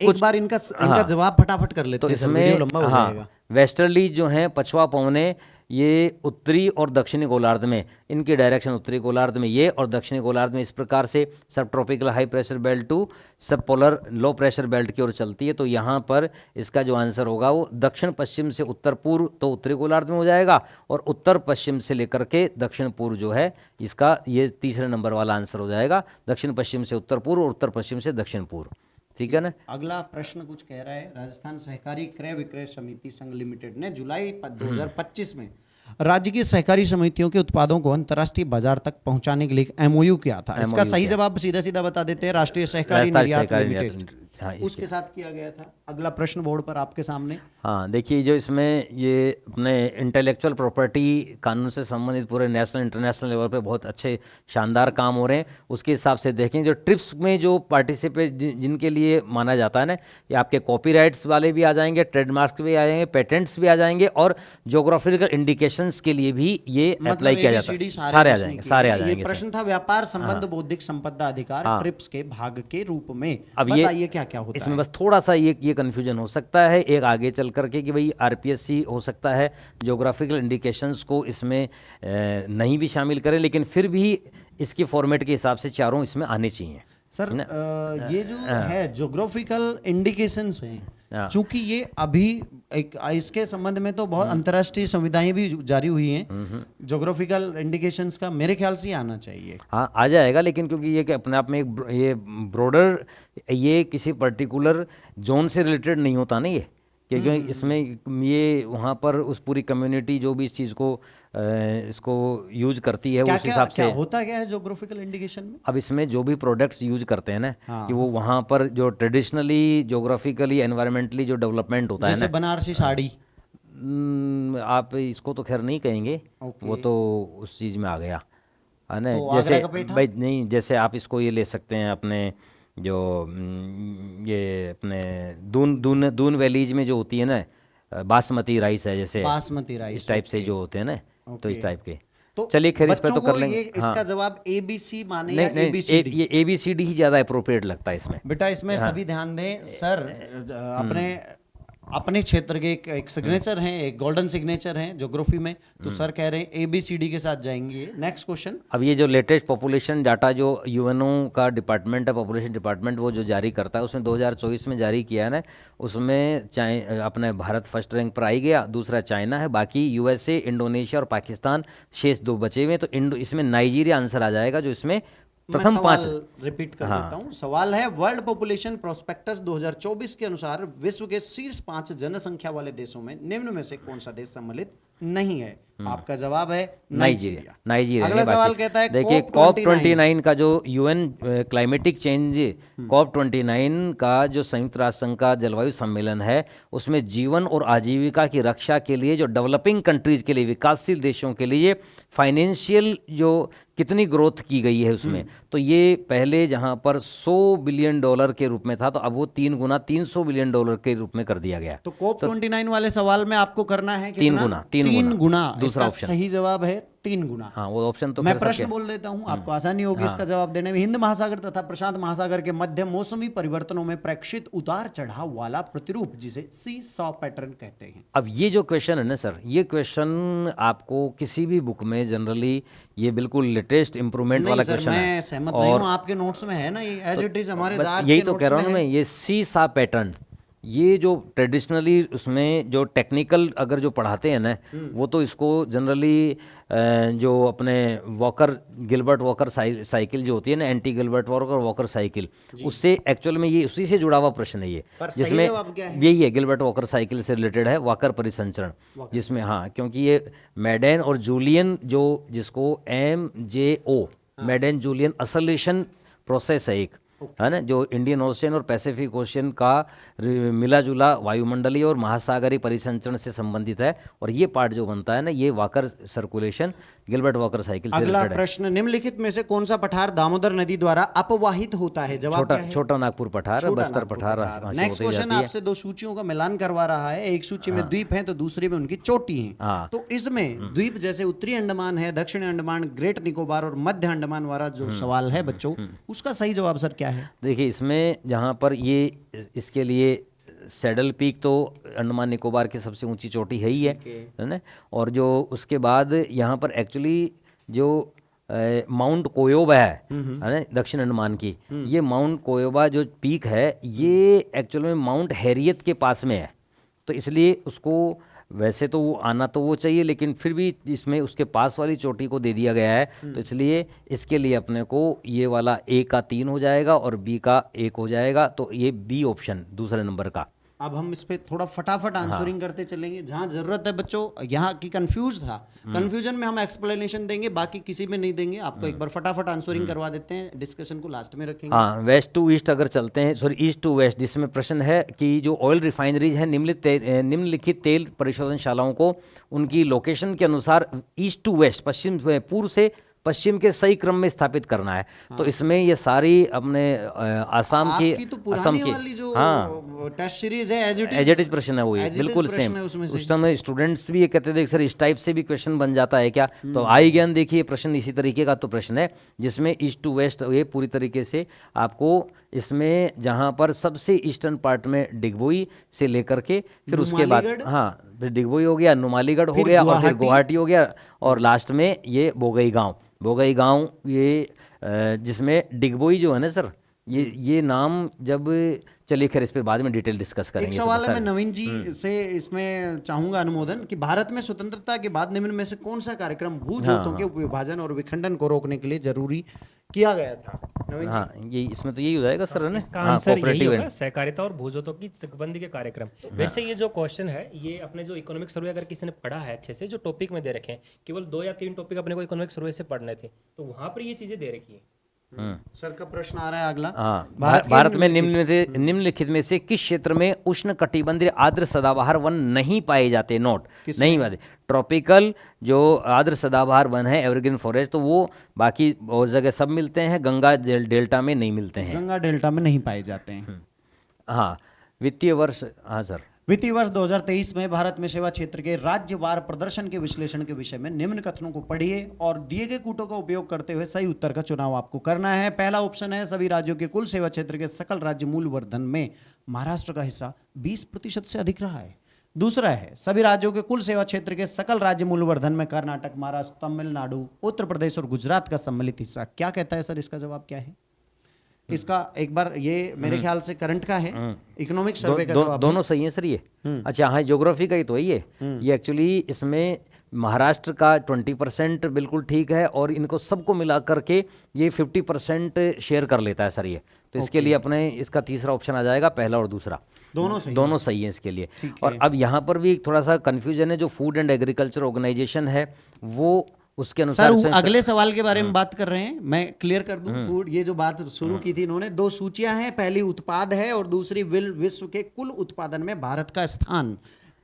एक बार इनका जवाब फटाफट कर लेते तो हैं सर, इसमें वीडियो लंबा हो जाएगा। वेस्टर्ली जो हैं पछवा पवने, ये उत्तरी और दक्षिणी गोलार्ध में, इनकी डायरेक्शन उत्तरी गोलार्ध में ये और दक्षिणी गोलार्ध में इस प्रकार से subtropical high pressure belt to subpolar low pressure belt की ओर चलती है। तो यहाँ पर इसका जो आंसर होगा वो दक्षिण पश्चिम से उत्तर पूर्व तो उत्तरी गोलार्ध में हो जाएगा, और उत्तर पश्चिम से लेकर के दक्षिण पूर्व जो है इसका ये तीसरे नंबर वाला आंसर हो जाएगा। दक्षिण पश्चिम से उत्तर पूर्व और उत्तर पश्चिम से दक्षिण पूर्व। ठीक है ना। अगला प्रश्न कुछ कह रहा है, राजस्थान सहकारी क्रय विक्रय समिति संघ लिमिटेड ने जुलाई 2025 में राज्य की सहकारी समितियों के उत्पादों को अंतर्राष्ट्रीय बाजार तक पहुंचाने के लिए एक MOU किया था। इसका सही जवाब सीधा सीधा बता देते हैं, राष्ट्रीय सहकारी निर्यात लिमिटेड, हाँ, उसके साथ किया गया था। अगला प्रश्न बोर्ड पर आपके सामने। हाँ, देखिए जो इसमें ये अपने इंटेलेक्चुअल प्रॉपर्टी कानून से संबंधित पूरे नेशनल इंटरनेशनल लेवल पे बहुत अच्छे शानदार काम हो रहे हैं। उसके हिसाब से देखें जो ट्रिप्स में जो पार्टिसिपेट जिनके लिए माना जाता है ना, ये आपके कॉपीराइट्स वाले भी आ जाएंगे, ट्रेडमार्क्स भी आ जाएंगे, पेटेंट्स भी आ जाएंगे, और ज्योग्राफिकल इंडिकेशंस के लिए भी ये अप्लाई किया जाता है। सारे आ जाएंगे, सारे आ जाएंगे। ये प्रश्न था व्यापार संबंध बौद्धिक संपदा अधिकार हाँ। ट्रिप्स के भाग के रूप में। अब ये बताइए क्या क्या होता इसमें है। बस थोड़ा सा ये कन्फ्यूजन हो सकता है एक आगे चल करके कि भाई आरपीएससी हो सकता है ज्योग्राफिकल इंडिकेशंस को इसमें नहीं भी शामिल करें, लेकिन फिर भी इसकी फॉर्मेट के हिसाब से चारों इसमें आने चाहिए। सर ये जो है ज्योग्राफिकल इंडिकेशंस हैं, हाँ। चूंकि ये अभी इसके संबंध में तो बहुत अंतर्राष्ट्रीय संविधाएं भी जारी हुई हैं, ज्योग्राफिकल इंडिकेशंस का मेरे ख्याल से ये आना चाहिए। हाँ, आ जाएगा, लेकिन क्योंकि ये कि अपने आप में एक ये ब्रॉडर, ये किसी पर्टिकुलर जोन से रिलेटेड नहीं होता ना ये, क्योंकि इसमें ये वहाँ पर उस पूरी कम्युनिटी जो भी इस चीज़ को इसको यूज करती है क्या उस क्या हिसाब क्या से। होता क्या है ज्योग्राफिकल इंडिकेशन में? अब इसमें जो भी प्रोडक्ट्स यूज करते हैं ना, हाँ। कि वो वहाँ पर जो ट्रेडिशनली ज्योग्राफिकली एनवायरमेंटली जो डेवलपमेंट होता है जैसे ना, बनारसी साड़ी। आप इसको तो खैर नहीं कहेंगे, ओके। वो तो उस चीज़ में आ गया है ना। तो जैसे आगरा का पेठा? भाई नहीं, जैसे आप इसको ये ले सकते हैं अपने जो ये अपने दून वैलीज में जो होती है ना, बासमती राइस है जैसे, बासमती राइस, इस टाइप से जो होते हैं ना, तो इस ओके। टाइप के। तो चलिए खैर इस पे बच्चों तो कर को लेंगे। ये इसका जवाब ABC माने या नहीं नहीं, ABCD? ये ABCD ही ज़्यादा अप्रोप्रिएट लगता है इसमें। बेटा इसमें सभी ध्यान दें सर, अपने अपने क्षेत्र के एक सिग्नेचर हैं, एक गोल्डन सिग्नेचर हैं ज्योग्राफी में, तो सर कह रहे हैं ABCD के साथ जाएंगे। Next question. अब ये जो लेटेस्ट पॉपुलेशन डाटा जो यूएनओ का डिपार्टमेंट है, पॉपुलेशन डिपार्टमेंट, वो जो जारी करता है, उसमें 2024 में जारी किया है ना, उसमें अपने भारत फर्स्ट रैंक पर आई गया, दूसरा चाइना है, बाकी USA, इंडोनेशिया और पाकिस्तान शेष 2 बचे हुए हैं। तो इसमें नाइजीरिया आंसर आ जाएगा, जो इसमें प्रथम 5। रिपीट कर देता हूं। सवाल है वर्ल्ड पॉपुलेशन प्रोस्पेक्टस 2024 के अनुसार विश्व के शीर्ष 5 जनसंख्या वाले देशों में निम्न में से कौन सा देश सम्मिलित नहीं है? आपका जवाब है नाइजीरिया। नाइजीरिया। अगला सवाल कहता है देखिए COP29 का जो UN क्लाइमेटिक चेंज COP29 का जो संयुक्त राष्ट्र संघ का जलवायु सम्मेलन है, उसमें जीवन और आजीविका की रक्षा के लिए जो डेवलपिंग कंट्रीज के लिए, विकासशील देशों के लिए फाइनेंशियल जो कितनी ग्रोथ की गई है उसमें, तो ये पहले जहां पर $100 बिलियन के रूप में था, तो अब वो 3 गुना $300 बिलियन के रूप में कर दिया गया। तो COP29 वाले सवाल में आपको करना है तीन गुना। दूसरा इसका सही जवाब है 3 गुना। हाँ, वो ऑप्शन तो मैं फिर प्रश्न सबके- बोल देता हूं, आपको आसानी होगी इसका जवाब देने में। हिंद महासागर तथा प्रशांत महासागर के मध्य मौसमी परिवर्तनों में प्रेक्षित उतार चढ़ाव वाला प्रतिरूप जिसे सी सॉ पैटर्न कहते हैं। अब ये जो क्वेश्चन है ना सर, ये क्वेश्चन आपको किसी भी बुक में जनरली ये बिल्कुल लेटेस्ट इंप्रूवमेंट वाला नहीं सर, क्वेश्चन है। मैं सहमत नहीं हूं, आपके नोट्स में है ना ये एज इट इज, हमारे बस दार्ट यही के तो कह नोट्स रहा में हूँ ना मैं, है। ये सी सा पैटर्न, ये जो ट्रेडिशनली उसमें जो टेक्निकल अगर जो पढ़ाते हैं ना, वो तो इसको जनरली जो अपने गिलबर्ट वॉकर साइकिल जो होती है ना, एंटी गिलबर्ट वॉकर साइकिल, उससे एक्चुअल में ये उसी से जुड़ा हुआ प्रश्न है ये, पर सही जिसमें जवाब क्या है? यही है, गिलबर्ट वॉकर साइकिल से रिलेटेड है, वॉकर परिसंचरण, जिसमें हाँ, क्योंकि ये मैडेन और जूलियन जिसको MJO मैडेन जूलियन असोलेशन प्रोसेस है एक, है ना, जो इंडियन ओशन और पैसिफिक ओशन का मिला जुला वायुमंडलीय और महासागरीय परिसंचरण से संबंधित है, और ये पार्ट जो बनता है ना, ये walker circulation Gilbert walker cycle से अगला रिलेटेड है। प्रश्न, निम्नलिखित में से कौन सा पठार दामोदर नदी द्वारा अपवाहित होता है? जवाब क्या है? छोटा नागपुर पठार, छोटा बस्तर नागपुर पठार। पठार। नेक्स्ट क्वेश्चन आपसे 2 सूचियों का मिलान करवा रहा है, एक सूची में द्वीप हैं तो दूसरी में उनकी चोटी हैं। हाँ। तो इसमें द्वीप जैसे उत्तरी अंडमान है, दक्षिणी अंडमान, ग्रेट निकोबार और मध्य अंडमान वाला जो सवाल है बच्चों, उसका सही जवाब सर क्या है? देखिए इसमें जहाँ पर ये इसके लिए सैडल पीक तो अंडमान निकोबार की सबसे ऊंची चोटी है ही है ना, और जो उसके बाद यहाँ पर एक्चुअली जो माउंट कोयोबा है ना, दक्षिण अंडमान की, ये माउंट कोयोबा जो पीक है, ये एक्चुअल में माउंट हैरियत के पास में है, तो इसलिए उसको वैसे तो वो आना तो वो चाहिए, लेकिन फिर भी इसमें उसके पास वाली चोटी को दे दिया गया है, तो इसलिए इसके लिए अपने को ये वाला A का 3 हो जाएगा और B का 1 हो जाएगा, तो ये B ऑप्शन दूसरे नंबर का अब हम इस पे थोड़ा फटाफट आंसरिंग करते चलेंगे, जहां जरूरत है बच्चों, यहाँ की कंफ्यूज था, कंफ्यूजन में हम एक्सप्लेनेशन देंगे, बाकी किसी में नहीं देंगे आपको। एक बार फटाफट आंसरिंग करवा देते हैं, डिस्कशन को लास्ट में रखेंगे। हाँ, वेस्ट टू ईस्ट अगर चलते हैं, सॉरी ईस्ट टू वेस्ट, जिसमें प्रश्न है कि जो ऑयल रिफाइनरीज है निम्नलिखित तेल परिशोधनशालाओं को उनकी लोकेशन के अनुसार ईस्ट टू वेस्ट, पश्चिम पूर्व से पश्चिम के सही क्रम में स्थापित करना है। तो इसमें ये सारी अपने आसाम आपकी तो असम पुरानी की, वाली जो हाँ टेस्ट सीरीज है एज एज इट इज प्रश्न है वो, ये as it is बिल्कुल प्रश्न सेम। है उसमें से। उस समय स्टूडेंट्स भी ये कहते थे कि सर इस टाइप से भी क्वेश्चन बन जाता है क्या, तो आई ज्ञान देखिए प्रश्न इसी तरीके का तो प्रश्न है, जिसमें ईस्ट टू वेस्ट ये पूरी तरीके से आपको इसमें जहाँ पर सबसे ईस्टर्न पार्ट में डिगबोई से लेकर के फिर उसके बाद, नुमालीगढ़? हाँ फिर डिगबोई हो गया, नुमालीगढ़ हो फिर गया, और फिर गुवाहाटी? गुवाहाटी हो गया, और लास्ट में ये बोगई गांव ये जिसमें डिगबोई जो है ना सर, ये नाम जब, चलिए खैर इस पे बाद में डिटेल डिस्कस एक करेंगे। सवाल है, मैं नवीन जी से इसमें चाहूंगा अनुमोदन कि भारत में स्वतंत्रता के बाद निम्न में से कौन सा कार्यक्रम भूजोतों के विभाजन और विखंडन को रोकने के लिए जरूरी किया गया था? नवीन जी? हाँ, ये इसमें तो यही हो जाएगा सर, है ना? इसका हाँ, आंसर यही cooperative होगा, and- सहकारिता और भूजोतों की चकबंदी के कार्यक्रम। वैसे ये जो क्वेश्चन है, ये अपने जो इकोनॉमिक सर्वे अगर किसी ने पढ़ा है अच्छे से, जो टॉपिक में दे रखे हैं, केवल 2 या 3 टॉपिक अपने को इकोनॉमिक सर्वे से पढ़ने थे, तो वहां पर ये चीजें दे रखी है। सर का प्रश्न आ रहा है अगला। हाँ, भारत भारत के में निम्नलिखित में से किस क्षेत्र में उष्ण कटिबंधीय आर्द्र सदाबहार वन नहीं पाए जाते? नोट नहीं पाए। ट्रॉपिकल जो आर्द्र सदाबहार वन है, एवरग्रीन फॉरेस्ट, तो वो बाकी बहुत जगह सब मिलते हैं, गंगा डेल्टा में नहीं मिलते हैं। गंगा डेल्टा में नहीं पाए जाते हैं। हाँ, वित्तीय वर्ष, हाँ सर, वित्तीय वर्ष 2023 में भारत में सेवा क्षेत्र के राज्यवार प्रदर्शन के विश्लेषण के विषय में निम्न कथनों को पढ़िए और दिए गए कूटों का उपयोग करते हुए सही उत्तर का चुनाव आपको करना है। पहला ऑप्शन है, सभी राज्यों के कुल सेवा क्षेत्र के सकल राज्य मूल्य वर्धन में महाराष्ट्र का हिस्सा 20% से अधिक रहा है। दूसरा है, सभी राज्यों के कुल सेवा क्षेत्र के सकल राज्य मूल्य वर्धन में कर्नाटक, महाराष्ट्र, तमिलनाडु, उत्तर प्रदेश और गुजरात का सम्मिलित हिस्सा। क्या कहता है सर, इसका जवाब क्या है? इसका एक बार, ये मेरे ख्याल से करंट का है, इकोनॉमिक सर्वे का जवाब दोनों सही है सर ये। अच्छा हाँ, ज्योग्राफी का ही तो है ये एक्चुअली इसमें महाराष्ट्र का 20% बिल्कुल ठीक है, और इनको सबको मिला करके ये 50% शेयर कर लेता है सर ये। तो इसके लिए अपने इसका तीसरा ऑप्शन आ जाएगा, पहला और दूसरा दोनों सही है इसके लिए। और अब यहाँ पर भी थोड़ा सा कंफ्यूजन है, जो फूड एंड एग्रीकल्चर ऑर्गेनाइजेशन है वो उसके अनुसार सर अगले सवाल के बारे में बात कर रहे हैं, मैं क्लियर कर दूं। फूड, ये जो बात शुरू की थी इन्होंने, 2 सूचियां हैं, पहली उत्पाद है और दूसरी विश्व के कुल उत्पादन में भारत का स्थान।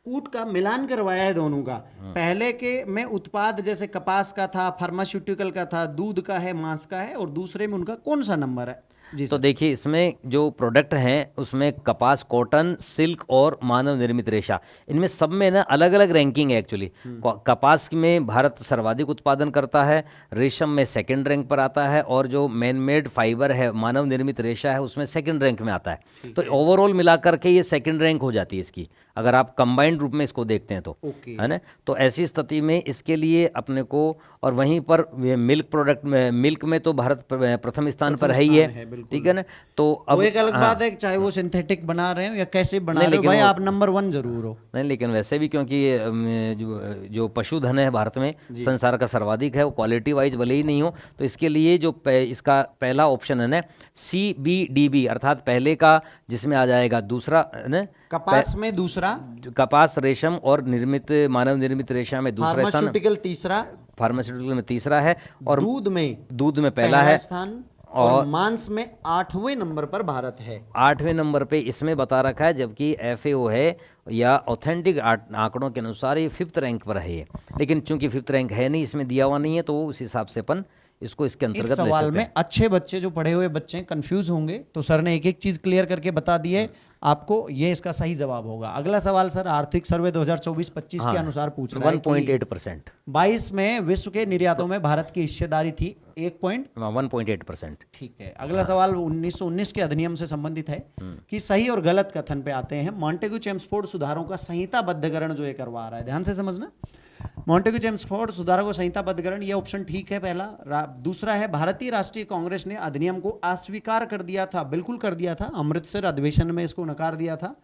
कूट का मिलान करवाया है दोनों का। पहले के में उत्पाद जैसे कपास का था, फार्मास्यूटिकल का था, दूध का है, मांस का है, और दूसरे में उनका कौन सा नंबर है? जी तो देखिए इसमें जो प्रोडक्ट हैं उसमें कपास, कॉटन, सिल्क और मानव निर्मित रेशा, इनमें सब में ना अलग अलग रैंकिंग है एक्चुअली। कपास में भारत सर्वाधिक उत्पादन करता है, रेशम में सेकंड रैंक पर आता है, और जो मैन मेड फाइबर है, मानव निर्मित रेशा है, उसमें सेकंड रैंक में आता है। तो ओवरऑल मिलाकर के ये सेकंड रैंक हो जाती है इसकी, अगर आप कंबाइंड रूप में इसको देखते हैं तो, है ना। तो ऐसी स्थिति में इसके लिए अपने को, और वहीं पर मिल्क प्रोडक्ट में, मिल्क में तो भारत प्रथम स्थान पर है ही है, ठीक है ना। तो अब वो एक अलग बात है, चाहे वो सिंथेटिक बना रहे हो या कैसे बना रहे हो, भाई आप नंबर 1 जरूर हो। नहीं, लेकिन वैसे भी क्योंकि जो पशुधन है भारत में संसार का सर्वाधिक है, वो क्वालिटी वाइज भले ही नहीं हो, तो इसके लिए जो इसका पहला ऑप्शन है ना, CBDB, अर्थात पहले का जिसमें आ जाएगा दूसरा ना, कपास में दूसरा, कपास, रेशम और निर्मित मानव निर्मित रेशा में दूसरा स्थान, फार्मास्यूटिकल तीसरा, फार्मास्यूटिकल में तीसरा है, और दूध में पहला है स्थान, और मांस में 8वें नंबर पर भारत है। 8वें नंबर पे इसमें बता रखा है, जबकि FAO है या ऑथेंटिक आंकड़ों के अनुसार ये 5th रैंक पर है ये। लेकिन चूंकि 5th रैंक है नहीं, इसमें दिया हुआ नहीं है, तो उस हिसाब से अपन इसको इसके अंतर्गत ले सकते हैं। इस सवाल में अच्छे बच्चे, जो पढ़े हुए बच्चे कंफ्यूज होंगे, तो सर ने एक एक चीज क्लियर करके बता दी है आपको, ये इसका सही जवाब होगा। अगला सवाल सर, आर्थिक सर्वे 2024-25 के अनुसार पूछ रहा है 1.8%। 22 में विश्व के निर्यातों में भारत की हिस्सेदारी थी 1.8%। ठीक है। अगला सवाल 1919 के अधिनियम से संबंधित है कि सही और गलत कथन पे आते हैं। मॉन्टेग्यू चेम्सफोर्ड सुधारों का संहिताबद्धकरण जो ये करवा रहा है, ध्यान से समझना, मॉन्टेग्यू चेम्सफोर्ड सुधारों को संहिताबद्धकरण, ये ऑप्शन ठीक है पहला। दूसरा है, भारतीय राष्ट्रीय कांग्रेस ने अधिनियम को अस्वीकार कर दिया था, बिल्कुल कर दिया था, अमृतसर अधिवेशन में इसको नकार दिया था।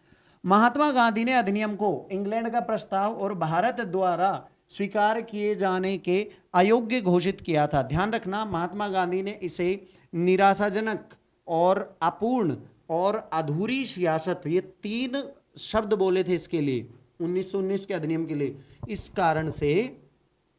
महात्मा गांधी ने अधिनियम को इंग्लैंड का प्रस्ताव और भारत द्वारा स्वीकार किए जाने के अयोग्य घोषित किया था। ध्यान रखना, महात्मा गांधी ने इसे निराशाजनक और अपूर्ण और अधूरी सियासत, ये 3 शब्द बोले थे इसके लिए 1919 के अधिनियम के लिए। इस कारण से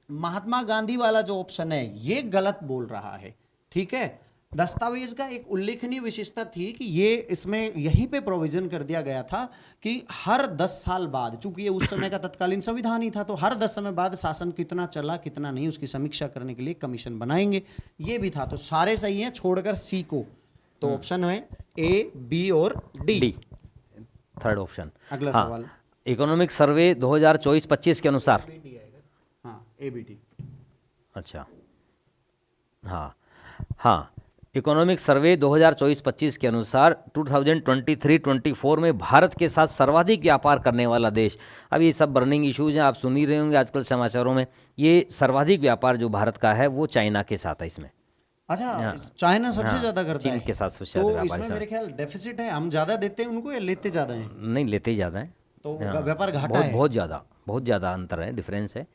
महात्मा गांधी वाला जो ऑप्शन है ये गलत बोल रहा है। ठीक है, दस्तावेज का एक उल्लेखनीय विशेषता थी कि ये इसमें यहीं पे प्रोविजन कर दिया गया था कि हर 10 साल बाद, चूंकि ये उस समय का तत्कालीन संविधान ही था, तो हर 10 समय बाद शासन कितना चला कितना नहीं उसकी समीक्षा करने के लिए कमीशन बनाएंगे, ये भी था। तो सारे सही हैं छोड़कर सी को। तो ऑप्शन है ए, बी और डी। Third option. अगला सवाल। इकोनॉमिक सर्वे 2024-25 के अनुसार, हाँ, ए, बी, डी। अच्छा, हाँ, इकोनॉमिक सर्वे 2024-25 के अनुसार 2023-24 में भारत के साथ सर्वाधिक व्यापार करने वाला देश, अब ये सब बर्निंग इश्यूज हैं, आप सुन ही रहे होंगे आजकल समाचारों में, ये सर्वाधिक व्यापार जो भारत का है वो चाइना के साथ है इसमें। अच्छा, चाइना सबसे हाँ, ज्यादा करता है चीन के साथ सबसे तो ज्यादा व्यापार इसमें है। मेरे ख्याल डेफिसिट है, हम ज्यादा देते हैं उनको या लेते ज्यादा हैं? नहीं, लेते ही ज़्यादा है, तो हाँ, व्यापार घाटा बहुत है। बहुत ज़्यादा अंतर है, डिफरेंस है।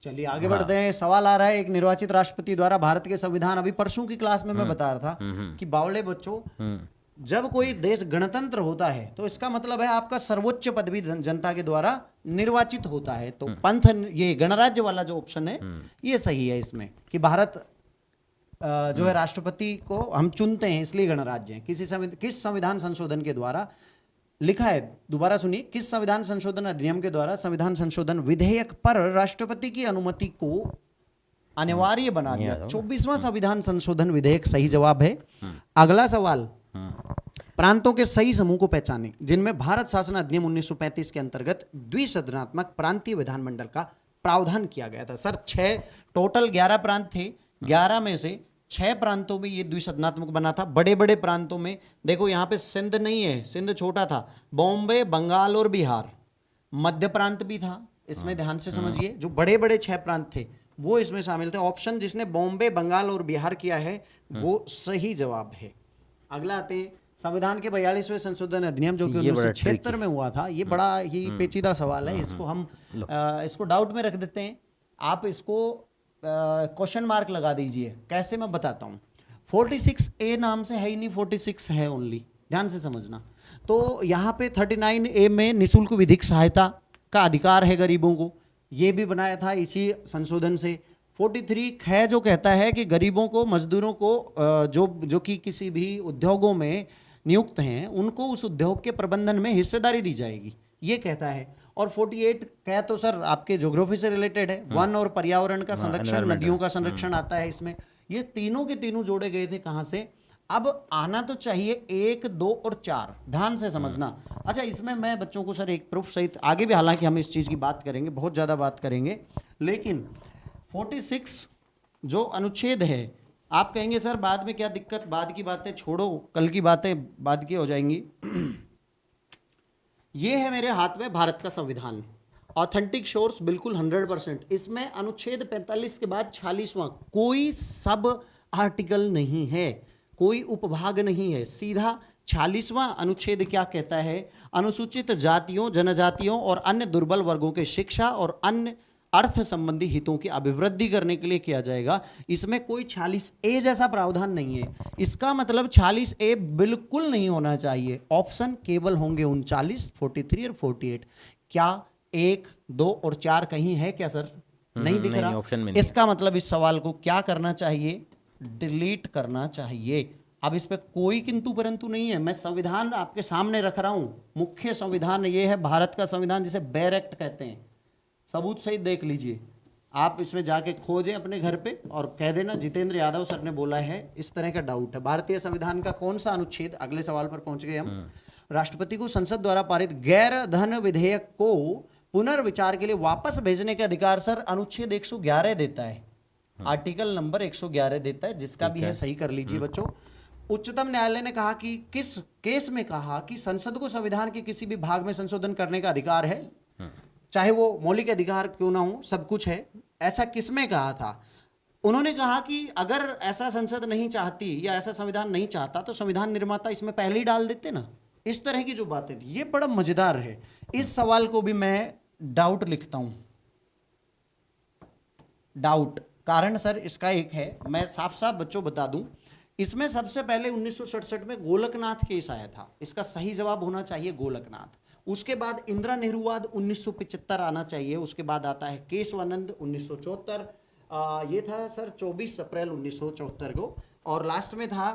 चलिए आगे बढ़ते हैं। सवाल आ रहा है, एक निर्वाचित राष्ट्रपति द्वारा भारत के संविधान, अभी परसों की क्लास में मैं बता रहा था कि बावले बच्चों, जब कोई देश गणतंत्र होता है तो इसका मतलब है आपका सर्वोच्च पद भी जनता के द्वारा निर्वाचित होता है। तो पंथ, ये गणराज्य वाला जो ऑप्शन है ये सही है इसमें, कि भारत जो है राष्ट्रपति को हम चुनते हैं इसलिए गणराज्य है। किस संविधान संशोधन के द्वारा लिखा है, दोबारा सुनिए, किस संविधान संशोधन अधिनियम के द्वारा संविधान संशोधन विधेयक पर राष्ट्रपति की अनुमति को अनिवार्य बना दिया? 24वां संविधान संशोधन विधेयक सही जवाब है। अगला सवाल, प्रांतों के सही समूह को पहचाने जिनमें भारत शासन अधिनियम 1935 के अंतर्गत द्विसदनात्मक प्रांतीय विधानमंडल का प्रावधान किया गया था। सर 6 टोटल 11 प्रांत थे, 11 में से 6 प्रांतों में ये द्विसदनात्मक बना था। बड़े बड़े प्रांतों में देखो, यहाँ पे सिंध नहीं है, सिंध छोटा था, बॉम्बे, बंगाल और बिहार, मध्य प्रांत भी था इसमें, ध्यान से समझिए। जो बड़े बड़े 6 प्रांत थे वो इसमें शामिल थे। ऑप्शन जिसने बॉम्बे, बंगाल और बिहार किया है वो सही जवाब है। अगला आते हैं संविधान के 42वें संशोधन अधिनियम जो कि 1976 में हुआ था। ये बड़ा ही पेचीदा सवाल है, इसको हम इसको डाउट में रख देते हैं। आप इसको क्वेश्चन मार्क लगा दीजिए। कैसे, मैं बताता हूँ। 46A नाम से है ही नहीं, 46 है ओनली, ध्यान से समझना। तो यहाँ पे 39A में निःशुल्क विधिक सहायता का अधिकार है गरीबों को, ये भी बनाया था इसी संशोधन से। 43 ख जो कहता है कि गरीबों को, मजदूरों को जो कि किसी भी उद्योगों में नियुक्त हैं उनको उस उद्योग के प्रबंधन में हिस्सेदारी दी जाएगी, ये कहता है। और 48 कह तो सर आपके ज्योग्राफी से रिलेटेड है, वन और पर्यावरण का संरक्षण, नदियों का संरक्षण आता है इसमें। ये तीनों के तीनों जोड़े गए थे कहाँ से? अब आना तो चाहिए 1, 2 और 4, ध्यान से समझना। अच्छा, इसमें मैं बच्चों को सर एक प्रूफ सहित आगे भी, हालांकि हम इस चीज़ की बात करेंगे, बहुत ज़्यादा बात करेंगे, लेकिन 46 जो अनुच्छेद है, आप कहेंगे सर बाद में क्या दिक्कत, बाद की बातें छोड़ो, कल की बातें बाद की हो जाएंगी। ये है मेरे हाथ में भारत का संविधान, ऑथेंटिक सोर्स बिल्कुल 100%। इसमें अनुच्छेद 45 के बाद 46वां, कोई सब आर्टिकल नहीं है, कोई उपभाग नहीं है, सीधा 46वां अनुच्छेद क्या कहता है? अनुसूचित जातियों, जनजातियों और अन्य दुर्बल वर्गों के शिक्षा और अन्य अर्थ संबंधी हितों की अभिवृद्धि करने के लिए किया जाएगा। इसमें कोई 46A जैसा प्रावधान नहीं है। इसका मतलब 46A बिल्कुल नहीं होना चाहिए। ऑप्शन केवल होंगे 39, 43 और 48। क्या 1, 2 और 4 कहीं है क्या सर? नहीं दिख रहा। ऑप्शन में नहीं। इसका मतलब इस सवाल को क्या करना चाहिए? डिलीट करना चाहिए। अब इस पे कोई किंतु परंतु नहीं है। मैं संविधान आपके सामने रख रहा हूं। मुख्य संविधान ये है भारत का संविधान, जिसे बेयर एक्ट कहते हैं। सबूत सहित देख लीजिए, आप इसमें जाके खोजें अपने घर पे और कह देना जितेंद्र यादव सर ने बोला है, इस तरह का डाउट है। भारतीय संविधान का कौन सा अनुच्छेद, अगले सवाल पर पहुंच गए हम। राष्ट्रपति को संसद द्वारा पारित गैर धन विधेयक को पुनर्विचार के लिए वापस भेजने के अधिकार सर अनुच्छेद 111 देता है, आर्टिकल नंबर 111 देता है, जिसका भी है सही कर लीजिए बच्चों। उच्चतम न्यायालय ने कहा कि किस केस में कहा कि संसद को संविधान के किसी भी भाग में संशोधन करने का अधिकार है, चाहे वो मौलिक अधिकार क्यों ना हो, सब कुछ है। ऐसा किसमें कहा था? उन्होंने कहा कि अगर ऐसा संसद नहीं चाहती या ऐसा संविधान नहीं चाहता तो संविधान निर्माता इसमें पहले ही डाल देते ना। इस तरह की जो बातें थी, ये बड़ा मजेदार है। इस सवाल को भी मैं डाउट लिखता हूं, डाउट। कारण सर इसका एक है, मैं साफ साफ बच्चों बता दूं, इसमें सबसे पहले 1967 में गोलकनाथ केस आया था। इसका सही जवाब होना चाहिए गोलकनाथ। उसके बाद इंदिरा नेहरूवाद 1975 आना चाहिए। उसके बाद आता है केशवानंद 1974, ये था सर 24 अप्रैल 1974 को। और लास्ट में था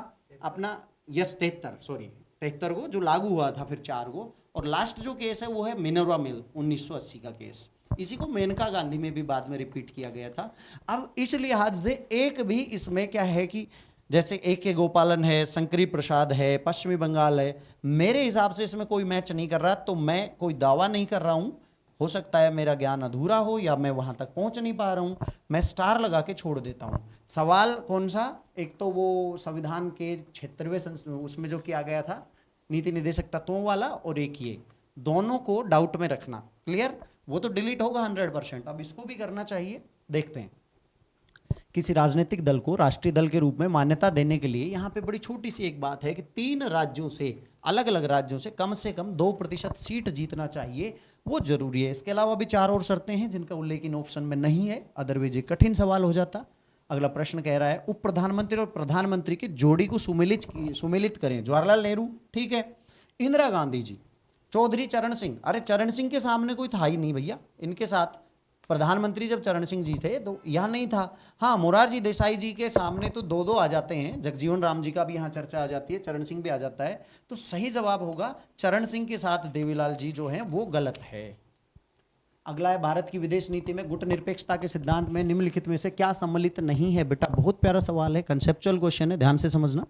अपना 73 को जो लागू हुआ था फिर 4 को। और लास्ट जो केस है वो है मिनर्वा मिल 1980 का केस। इसी को मेनका गांधी में भी बाद में रिपीट किया गया था। अब इस लिहाज से एक भी इसमें क्या है कि जैसे AK गोपालन है, शंकरी प्रसाद है, पश्चिमी बंगाल है, मेरे हिसाब से इसमें कोई मैच नहीं कर रहा। तो मैं कोई दावा नहीं कर रहा हूं, हो सकता है मेरा ज्ञान अधूरा हो या मैं वहां तक पहुंच नहीं पा रहा हूं, मैं स्टार लगा के छोड़ देता हूं। सवाल कौन सा? एक तो वो संविधान के 76वें उसमें जो किया गया था नीति निर्देशक तत्वों वाला, और एक ये, दोनों को डाउट में रखना। क्लियर? वो तो डिलीट होगा 100%। अब इसको भी करना चाहिए। देखते हैं। किसी राजनीतिक दल को राष्ट्रीय दल के रूप में मान्यता देने के लिए यहाँ पे बड़ी छोटी सी एक बात है कि 3 राज्यों से, अलग अलग राज्यों से कम 2% सीट जीतना चाहिए, वो जरूरी है। इसके अलावा भी 4 और शर्तें हैं जिनका उल्लेख इन ऑप्शन में नहीं है, अदरवाइज ये कठिन सवाल हो जाता। अगला प्रश्न कह रहा है उप प्रधानमंत्री और प्रधानमंत्री की जोड़ी को सुमेलित करें। जवाहरलाल नेहरू, ठीक है, इंदिरा गांधी जी, चौधरी चरण सिंह। अरे चरण सिंह के सामने कोई था ही नहीं भैया इनके साथ। प्रधानमंत्री जब चरण सिंह जी थे तो यह नहीं था। हाँ, मोरारजी देसाई जी के सामने तो 2 आ जाते हैं, जगजीवन राम जी का भी यहाँ चर्चा आ जाती है, चरण सिंह भी आ जाता है। तो सही जवाब होगा चरण सिंह के साथ देवीलाल जी जो हैं वो गलत है। अगला है भारत की विदेश नीति में गुट निरपेक्षता के सिद्धांत में निम्नलिखित में से क्या सम्मिलित नहीं है? बेटा बहुत प्यारा सवाल है, कंसेप्चुअल क्वेश्चन है, ध्यान से समझना।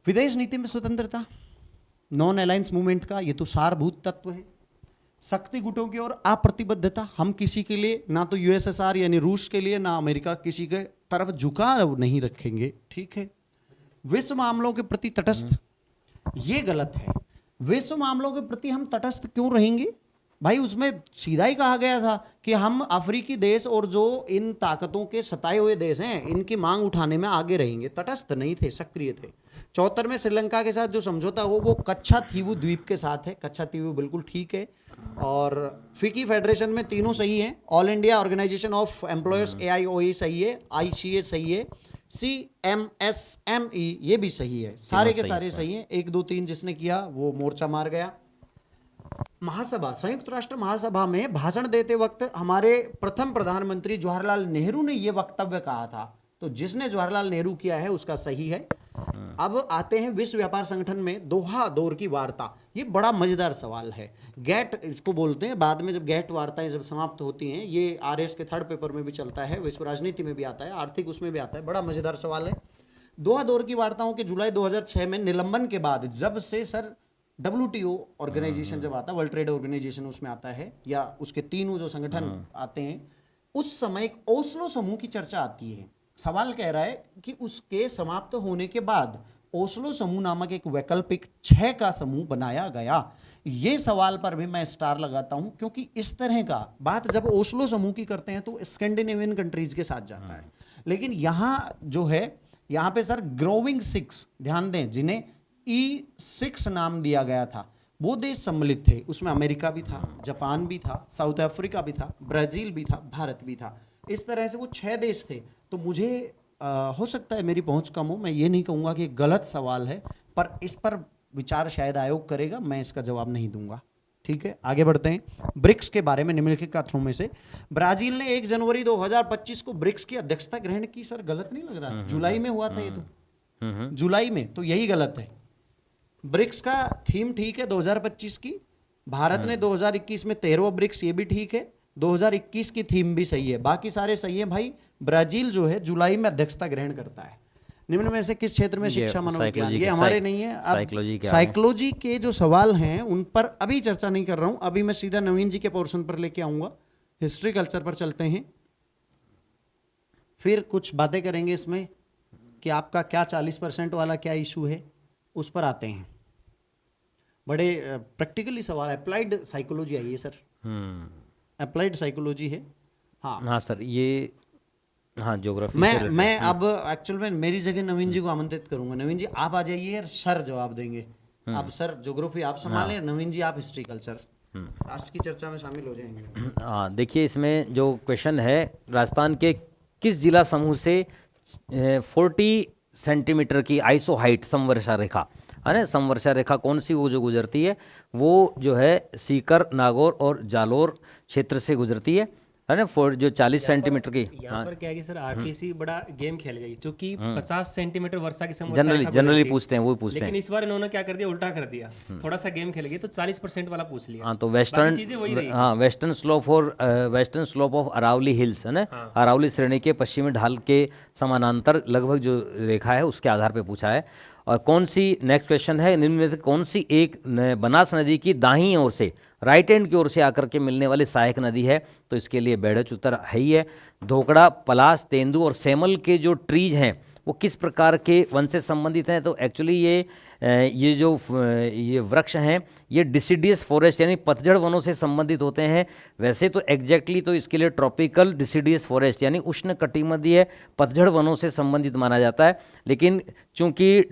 विदेश नीति में स्वतंत्रता, नॉन अलायंस मूवमेंट का ये तो सारभूत तत्व है। शक्ति गुटों की ओर अप्रतिबद्धता, हम किसी के लिए, ना तो USSR यानी रूस के लिए ना अमेरिका, किसी के तरफ झुकाव नहीं रखेंगे, ठीक है। विश्व मामलों के प्रति तटस्थ, ये गलत है। विश्व मामलों के प्रति हम तटस्थ क्यों रहेंगे भाई? उसमें सीधा ही कहा गया था कि हम अफ्रीकी देश और जो इन ताकतों के सताए हुए देश हैं इनकी मांग उठाने में आगे रहेंगे। तटस्थ नहीं थे, सक्रिय थे। 74 में श्रीलंका के साथ जो समझौता हो वो कच्छातीवु द्वीप के साथ है। कच्छातीवु बिल्कुल ठीक है। और फिकी फेडरेशन में तीनों सही हैं। All India organisation of employers AIOE सही है, ICA सही है, CMSME ये भी सही है, सारे के सारे सही हैं। 1 2 3 जिसने किया वो मोर्चा मार गया। महासभा, संयुक्त राष्ट्र महासभा में भाषण देते वक्त हमारे प्रथम प्रधानमंत्री जवाहरलाल नेहरू ने यह वक्तव्य कहा था। तो जिसने जवाहरलाल नेहरू किया है उसका सही है। अब आते हैं विश्व व्यापार संगठन में दोहा दौर की वार्ता। ये बड़ा मजेदार सवाल है। गेट इसको बोलते हैं। बाद में जब गेट वार्ताएं जब समाप्त होती हैं, ये RS के 3rd पेपर में भी चलता है, विश्व राजनीति में भी आता है, आर्थिक उसमें भी आता है। बड़ा मजेदार सवाल है। दोहा दौर की वार्ताओं के जुलाई 2006 में निलंबन के बाद, जब से सर WTO ऑर्गेनाइजेशन जब आता है, वर्ल्ड ट्रेड ऑर्गेनाइजेशन उसमें आता है, या उसके तीनों जो संगठन आते हैं, उस समय एक ओस्लो समूह की चर्चा आती है। सवाल कह रहा है कि उसके समाप्त होने के बाद ओस्लो समूह नामक एक वैकल्पिक 6 का समूह बनाया गया। ये सवाल पर भी मैं स्टार लगाता हूं, क्योंकि इस तरह का बात जब ओस्लो समूह की करते हैं तो स्कैंडिनेवियन कंट्रीज के साथ जाता है। लेकिन यहां जो है, यहां पे सर ग्रोविंग 6, ध्यान दें, जिन्हें E6 नाम दिया गया था, वो देश सम्मिलित थे। उसमें अमेरिका भी था, जापान भी था, साउथ अफ्रीका भी था, ब्राजील भी था, भारत भी था। इस तरह से वो 6 देश थे। तो मुझे हो सकता है मेरी पहुंच कम हो, मैं ये नहीं कहूँगा कि गलत सवाल है, पर इस पर विचार शायद आयोग करेगा, मैं इसका जवाब नहीं दूंगा। ठीक है, आगे बढ़ते हैं। ब्रिक्स के बारे में निम्नलिखित कथनों में से ब्राजील ने 1 जनवरी 2025 को ब्रिक्स की अध्यक्षता ग्रहण की। सर गलत नहीं लग रहा? जुलाई में हुआ था ये तो, जुलाई में, तो यही गलत है। ब्रिक्स का थीम ठीक है 2025 की। भारत ने 2021 में 13वां ब्रिक्स, ये भी ठीक है। 2021 की थीम भी सही है, बाकी सारे सही है भाई। ब्राजील जो है जुलाई में अध्यक्षता ग्रहण करता है। निम्न में से किस क्षेत्र में शिक्षा मनोविज्ञान, ये हमारे नहीं है। अब साइकोलॉजी के जो सवाल हैं उन पर अभी चर्चा नहीं कर रहा हूं, अभी मैं सीधा नवीन जी के पोर्शन पर लेके आऊंगा। हिस्ट्री कल्चर पर चलते हैं, फिर कुछ बातें करेंगे इसमें कि आपका क्या 40% वाला क्या इशू है, उस पर आते हैं। बड़े प्रैक्टिकली सवाल, अप्लाइड साइकोलॉजी है ये सर, अप्लाइड साइकोलॉजी है। हाँ सर, ये हाँ ज्योग्राफी। मैं अब एक्चुअल में मेरी जगह नवीन जी को आमंत्रित करूंगा। नवीन जी आप आ जाइए और सर जवाब देंगे। अब सर ज्योग्राफी आप संभालें, नवीन जी आप हिस्ट्री कल्चर, राष्ट्र की चर्चा में शामिल हो जाएंगे। हाँ देखिए, इसमें जो क्वेश्चन है, राजस्थान के किस जिला समूह से 40 सेंटीमीटर की आइसो हाइट समवर्षा रेखा है ना। समवर्षा रेखा कौन सी वो जो गुजरती है, वो जो है सीकर, नागौर और जालोर क्षेत्र से गुजरती है ना। फॉर जो 40 सेंटीमीटर की, यहाँ पर क्या है कि सर आरटीसी बड़ा गेम खेल गई, क्योंकि 50 सेंटीमीटर वर्षा की जनरली पूछते हैं, वो पूछते हैं। लेकिन इस बार इन्होंने क्या कर दिया, उल्टा कर दिया, थोड़ा सा गेम खेल गई तो 40% वाला पूछ लिया। हाँ, तो चीजें वही रही। Western slope of Aravalli hills है ना, अरावली श्रेणी के पश्चिमी ढाल के समानांतर लगभग जो रेखा है उसके आधार पे पूछा है। और कौन सी, नेक्स्ट क्वेश्चन है, निम्न में से कौन सी एक बनास नदी की दाहिनी ओर से, राइट हैंड की ओर से आकर के मिलने वाली सहायक नदी है? तो इसके लिए बेड़च उत्तर है ही है। धोकड़ा, पलास, तेंदू और सेमल के जो ट्रीज हैं वो किस प्रकार के वन से संबंधित हैं? तो एक्चुअली ये जो ये वृक्ष हैं ये डिसिडियस फॉरेस्ट यानी पतझड़ वनों से संबंधित होते हैं। वैसे तो एग्जैक्टली तो इसके लिए ट्रॉपिकल डिसिडियस फॉरेस्ट यानी उष्ण कटिबंधीय पतझड़ वनों से संबंधित माना जाता है, लेकिन चूंकि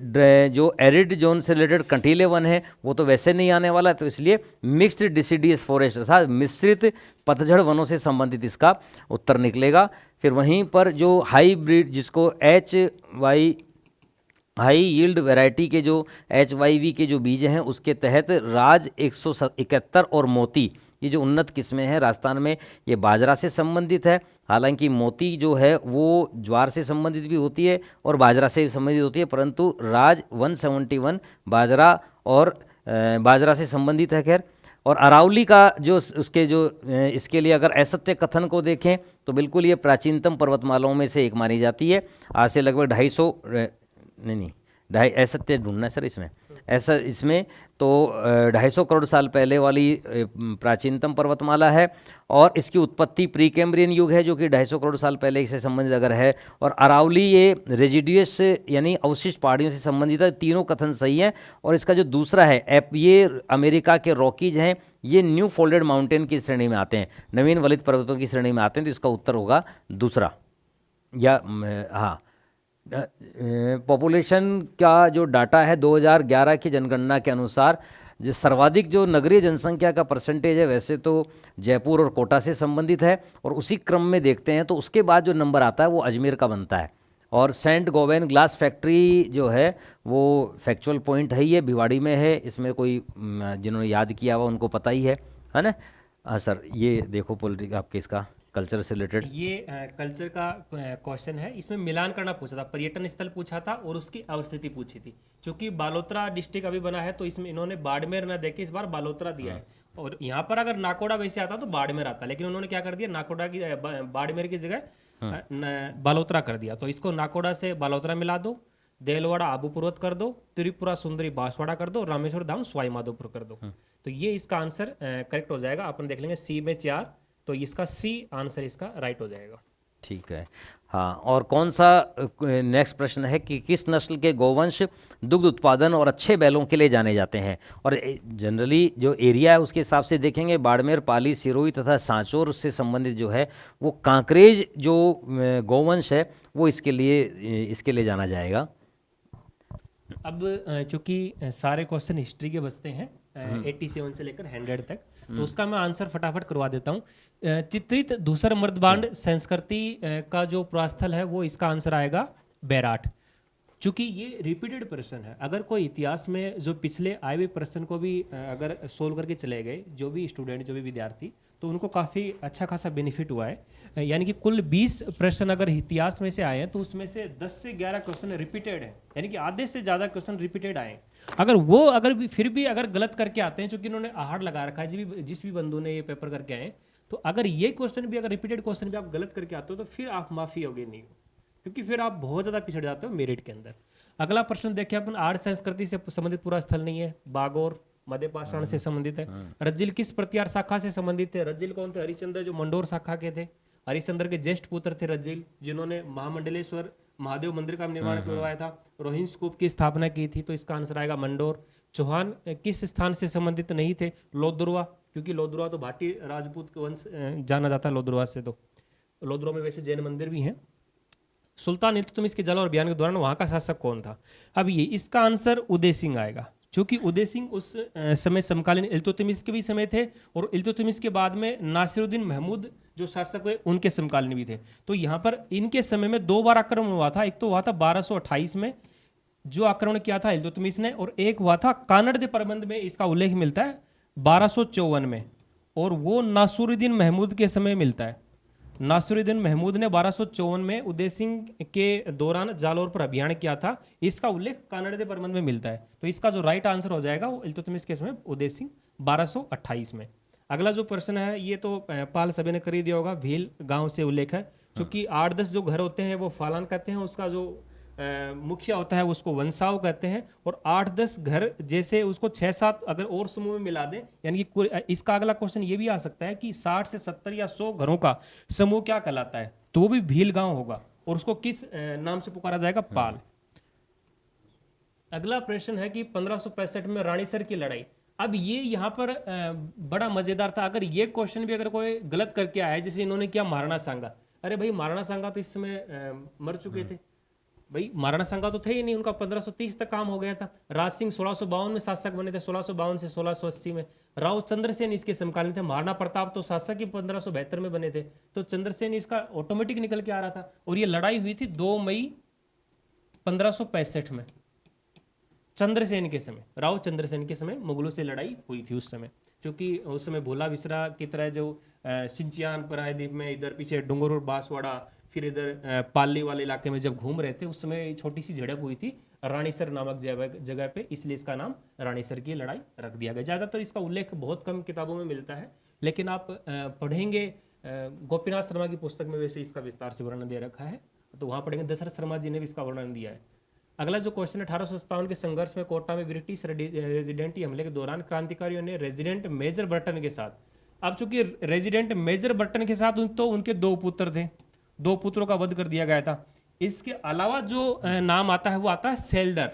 जो एरिड जोन से रिलेटेड कंटीले वन है वो तो वैसे नहीं आने वाला, तो इसलिए मिक्स्ड डिसिडियस फॉरेस्ट अर्थात मिश्रित पतझड़ वनों से संबंधित इसका उत्तर निकलेगा। फिर वहीं पर जो हाईब्रिड, जिसको हाई यील्ड वैरायटी के जो HYV के जो बीज हैं उसके तहत राज 171 और मोती, ये जो उन्नत किस्में हैं राजस्थान में, ये बाजरा से संबंधित है। हालांकि मोती जो है वो ज्वार से संबंधित भी होती है और बाजरा से संबंधित होती है, परंतु राज 171 बाजरा और बाजरा से संबंधित है। खैर, और अरावली का जो उसके जो इसके लिए अगर असत्य कथन को देखें तो बिल्कुल ये प्राचीनतम पर्वतमालाओं में से एक मानी जाती है। आज से लगभग 250 असत्य ढूंढना है सर इसमें, ऐसा इसमें तो 250 करोड़ साल पहले वाली प्राचीनतम पर्वतमाला है। और इसकी उत्पत्ति प्री कैम्ब्रियन युग है जो कि 250 करोड़ साल पहले से संबंधित अगर है। और अरावली ये रेजिडियस यानी अवशिष्ट पहाड़ियों से संबंधित है। तीनों कथन सही है। और इसका जो दूसरा है ये अमेरिका के रॉकीज हैं, ये न्यू फोल्डेड माउंटेन की श्रेणी में आते हैं, नवीन वलित पर्वतों की श्रेणी में आते हैं, तो इसका उत्तर होगा दूसरा। या हाँ, पॉपुलेशन का जो डाटा है 2011 की जनगणना के अनुसार जो सर्वाधिक जो नगरीय जनसंख्या का परसेंटेज है वैसे तो जयपुर और कोटा से संबंधित है, और उसी क्रम में देखते हैं तो उसके बाद जो नंबर आता है वो अजमेर का बनता है। और सेंट गोवेन ग्लास फैक्ट्री जो है वो फैक्चुअल पॉइंट है, ये भिवाड़ी में है। इसमें कोई जिन्होंने याद किया हुआ उनको पता ही है ना। हाँ सर, ये देखो पॉलिटिक्स आपके इसका कल्चर से रिलेटेड, ये कल्चर का क्वेश्चन है। इसमें मिलान करना पूछा था, पर्यटन स्थल पूछा था और उसकी अवस्थिति पूछी थी। क्योंकि बालोतरा डिस्ट्रिक्ट अभी बना है तो इसमें इन्होंने बाड़मेर ना देके इस बार बालोतरा दिया है। और यहाँ पर अगर नाकोड़ा वैसे आता तो बाड़मेर आता, लेकिन उन्होंने क्या कर दिया, नाकोड़ा की बाड़मेर की जगह बालोतरा कर दिया। तो इसको नाकोड़ा से बालोतरा मिला दो, देलवाड़ा आबू पर्वत कर दो, त्रिपुरा सुंदरी बांसवाड़ा कर दो, रामेश्वर धाम सवाई माधोपुर कर दो। तो ये इसका आंसर करेक्ट हो जाएगा। अपन देख लेंगे सी में 4, तो इसका सी आंसर इसका राइट हो जाएगा। ठीक है। हाँ, और कौन सा नेक्स्ट प्रश्न है कि किस नस्ल के गोवंश दुग्ध उत्पादन और अच्छे बैलों के लिए जाने जाते हैं? और जनरली जो एरिया है उसके हिसाब से देखेंगे, बाड़मेर, पाली, सिरोही तथा सांचौर से संबंधित जो है वो कांकरेज जो गोवंश है वो इसके लिए जाना जाएगा। अब चूंकि सारे क्वेश्चन हिस्ट्री के बचते हैं 87 से लेकर 100 तक, तो उसका मैं आंसर फटाफट करवा देता हूँ। चित्रित धूसर मर्दबांड संस्कृति का जो प्रस्थल है वो इसका आंसर आएगा बैराट। चूंकि ये रिपीटेड प्रश्न है, अगर कोई इतिहास में जो पिछले आए हुए प्रश्न को भी अगर सोल्व करके चले गए जो भी स्टूडेंट, जो भी विद्यार्थी, तो उनको काफ़ी अच्छा खासा बेनिफिट हुआ है। यानी कि कुल 20 प्रश्न अगर इतिहास में से आए हैं तो उसमें से 10 से 11 क्वेश्चन रिपीटेड है, यानी कि आधे से ज़्यादा क्वेश्चन रिपीटेड आए। अगर फिर भी अगर गलत करके आते हैं, क्योंकि इन्होंने आहड़ लगा रखा है जिस भी बंधु ने ये पेपर करके आए, तो अगर ये क्वेश्चन भी, अगर रिपीटेड क्वेश्चन भी आप गलत करके आते हो तो फिर आप माफ़ी होगे नहीं, क्योंकि फिर आप बहुत ज़्यादा पिछड़ जाते हो मेरिट के अंदर। अगला प्रश्न देखिए अपन, आर्य संस्कृति से संबंधित पूरा स्थल नहीं है, बागौर मध्य पाषाण से संबंधित है। रज्जिल किस प्रत्यार शाखा से संबंधित है? रज्जिल कौन थे? हरिश्चंद्र जो मंडोर शाखा के थे, हरिश्चंद्र के ज्येष्ठ पुत्र थे रज्जिल, जिन्होंने महामंडलेश्वर महादेव मंदिर का निर्माण करवाया था, रोहिन स्तूप की स्थापना की थी, तो इसका आंसर आएगा मंडोर। चौहान किस स्थान से संबंधित नहीं थे? लोदुरवा, क्योंकि लोदुरवा तो भाटी राजपूत वंश जाना जाता है लोदुरवा से, तो लोदुरवा में वैसे जैन मंदिर भी हैं। सुल्तान इल्तुतमिश के जलाल अभियान के दौरान वहां का शासक कौन था? अब ये इसका आंसर उदय सिंह आएगा, क्योंकि उदय सिंह उस समय समकालीन इल्तुतमिश के भी समय थे और इल्तुतमिश के बाद में नासिरुद्दीन महमूद जो शासक हुए उनके समकालीन भी थे। तो यहाँ पर इनके समय में 2 बार आक्रमण हुआ था। एक तो हुआ था 1228 में, जो आक्रमण किया था इल्तुतमिश ने, और एक हुआ था कानड़ प्रबंध में, इसका उल्लेख मिलता है 1254 में, और वो नासुरुद्दीन महमूद के समय मिलता है। नासुरुद्दीन महमूद ने 1254 में उदय सिंह के दौरान जालौर पर अभियान किया था, इसका उल्लेख कानड़ प्रबंध में मिलता है। तो इसका जो राइट आंसर हो जाएगा वो इल्तुतमिश के समय उदय सिंह 1228 में। अगला जो प्रश्न है ये तो पाल सभी ने कर ही दिया होगा, भील गांव से उल्लेख है, क्योंकि 8-10 जो घर होते हैं वो फालान कहते हैं, उसका जो मुखिया होता है उसको वंसाव कहते हैं, और 8-10 घर जैसे उसको 6-7 अगर और समूह में मिला दें, यानी कि इसका अगला क्वेश्चन ये भी आ सकता है कि 60 से 70 या 100 घरों का समूह क्या कहलाता है, तो वो भी भील गांव होगा, और उसको किस नाम से पुकारा जाएगा, पाल। अगला प्रश्न है कि 1565 में रानीसर की लड़ाई, अब ये यहाँ पर बड़ा मजेदार था। अगर ये क्वेश्चन भी अगर कोई गलत करके आया है, जैसे इन्होंने किया महाराणा सांगा, अरे भाई महाराणा सांगा तो इस समय मर चुके थे भाई, महाराणा सांगा तो थे ही नहीं, उनका 1530 तक काम हो गया था। राज सिंह 1652 में शासक बने थे, 1652 से 1680 में। राव चंद्रसेन इसके समकालीन थे। महाराणा प्रताप तो शासक ही 1572 में बने थे, तो चंद्रसेन इसका ऑटोमेटिक निकल के आ रहा था। और ये लड़ाई हुई थी 2 मई 1565 में, चंद्रसेन के समय, राव चंद्रसेन के समय मुगलों से लड़ाई हुई थी उस समय, क्योंकि उस समय भोला विसरा की तरह जो सिंचियान प्रायद्वीप में इधर पीछे डूंगरपुर बांसवाड़ा, फिर इधर पाली वाले इलाके में जब घूम रहे थे, उस समय छोटी सी झड़प हुई थी रानीसर नामक जगह पे, इसलिए इसका नाम रानीसर की लड़ाई रख दिया गया। ज़्यादातर इसका उल्लेख बहुत कम किताबों में मिलता है, लेकिन आप पढ़ेंगे गोपीनाथ शर्मा की पुस्तक में वैसे इसका विस्तार से वर्णन दे रखा है, तो वहाँ पढ़ेंगे। दशरथ शर्मा जी ने भी इसका वर्णन दिया है। अगला जो क्वेश्चन है, 1857 के संघर्ष में कोटा में ब्रिटिश रेजिडेंटी हमले के दौरान क्रांतिकारियों ने रेजिडेंट मेजर बर्टन के साथ, अब चूंकि रेजिडेंट मेजर बर्टन के साथ तो उनके 2 पुत्र थे, 2 पुत्रों का वध कर दिया गया था। इसके अलावा जो नाम आता है वो आता है सेल्डर,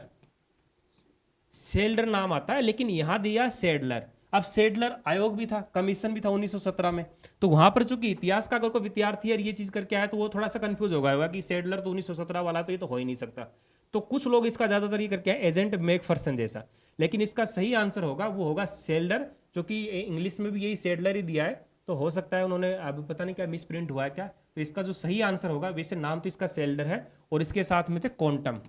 सेल्डर नाम आता है, लेकिन यहां दिया सेडलर। अब सेडलर आयोग भी था, कमीशन भी था 1917 में, तो वहां पर चूंकि इतिहास का अगर कोई विद्यार्थी है ये चीज करके आया तो वो थोड़ा सा कंफ्यूज हो गया कि सेडलर तो 1917 वाला, तो ये तो हो ही नहीं सकता। तो कुछ लोग इसका ज्यादातर ये करके आए एजेंट मैकफर्सन जैसा, लेकिन इसका सही आंसर होगा वो होगा सेल्डर, जो कि इंग्लिश में भी यही सेडलर ही दिया है, तो हो सकता है उन्होंने अभी पता नहीं क्या मिस प्रिंट हुआ है क्या। तो इसका जो सही आंसर होगा, वैसे नाम तो इसका सेल्डर है, और इसके साथ में थे क्वांटम,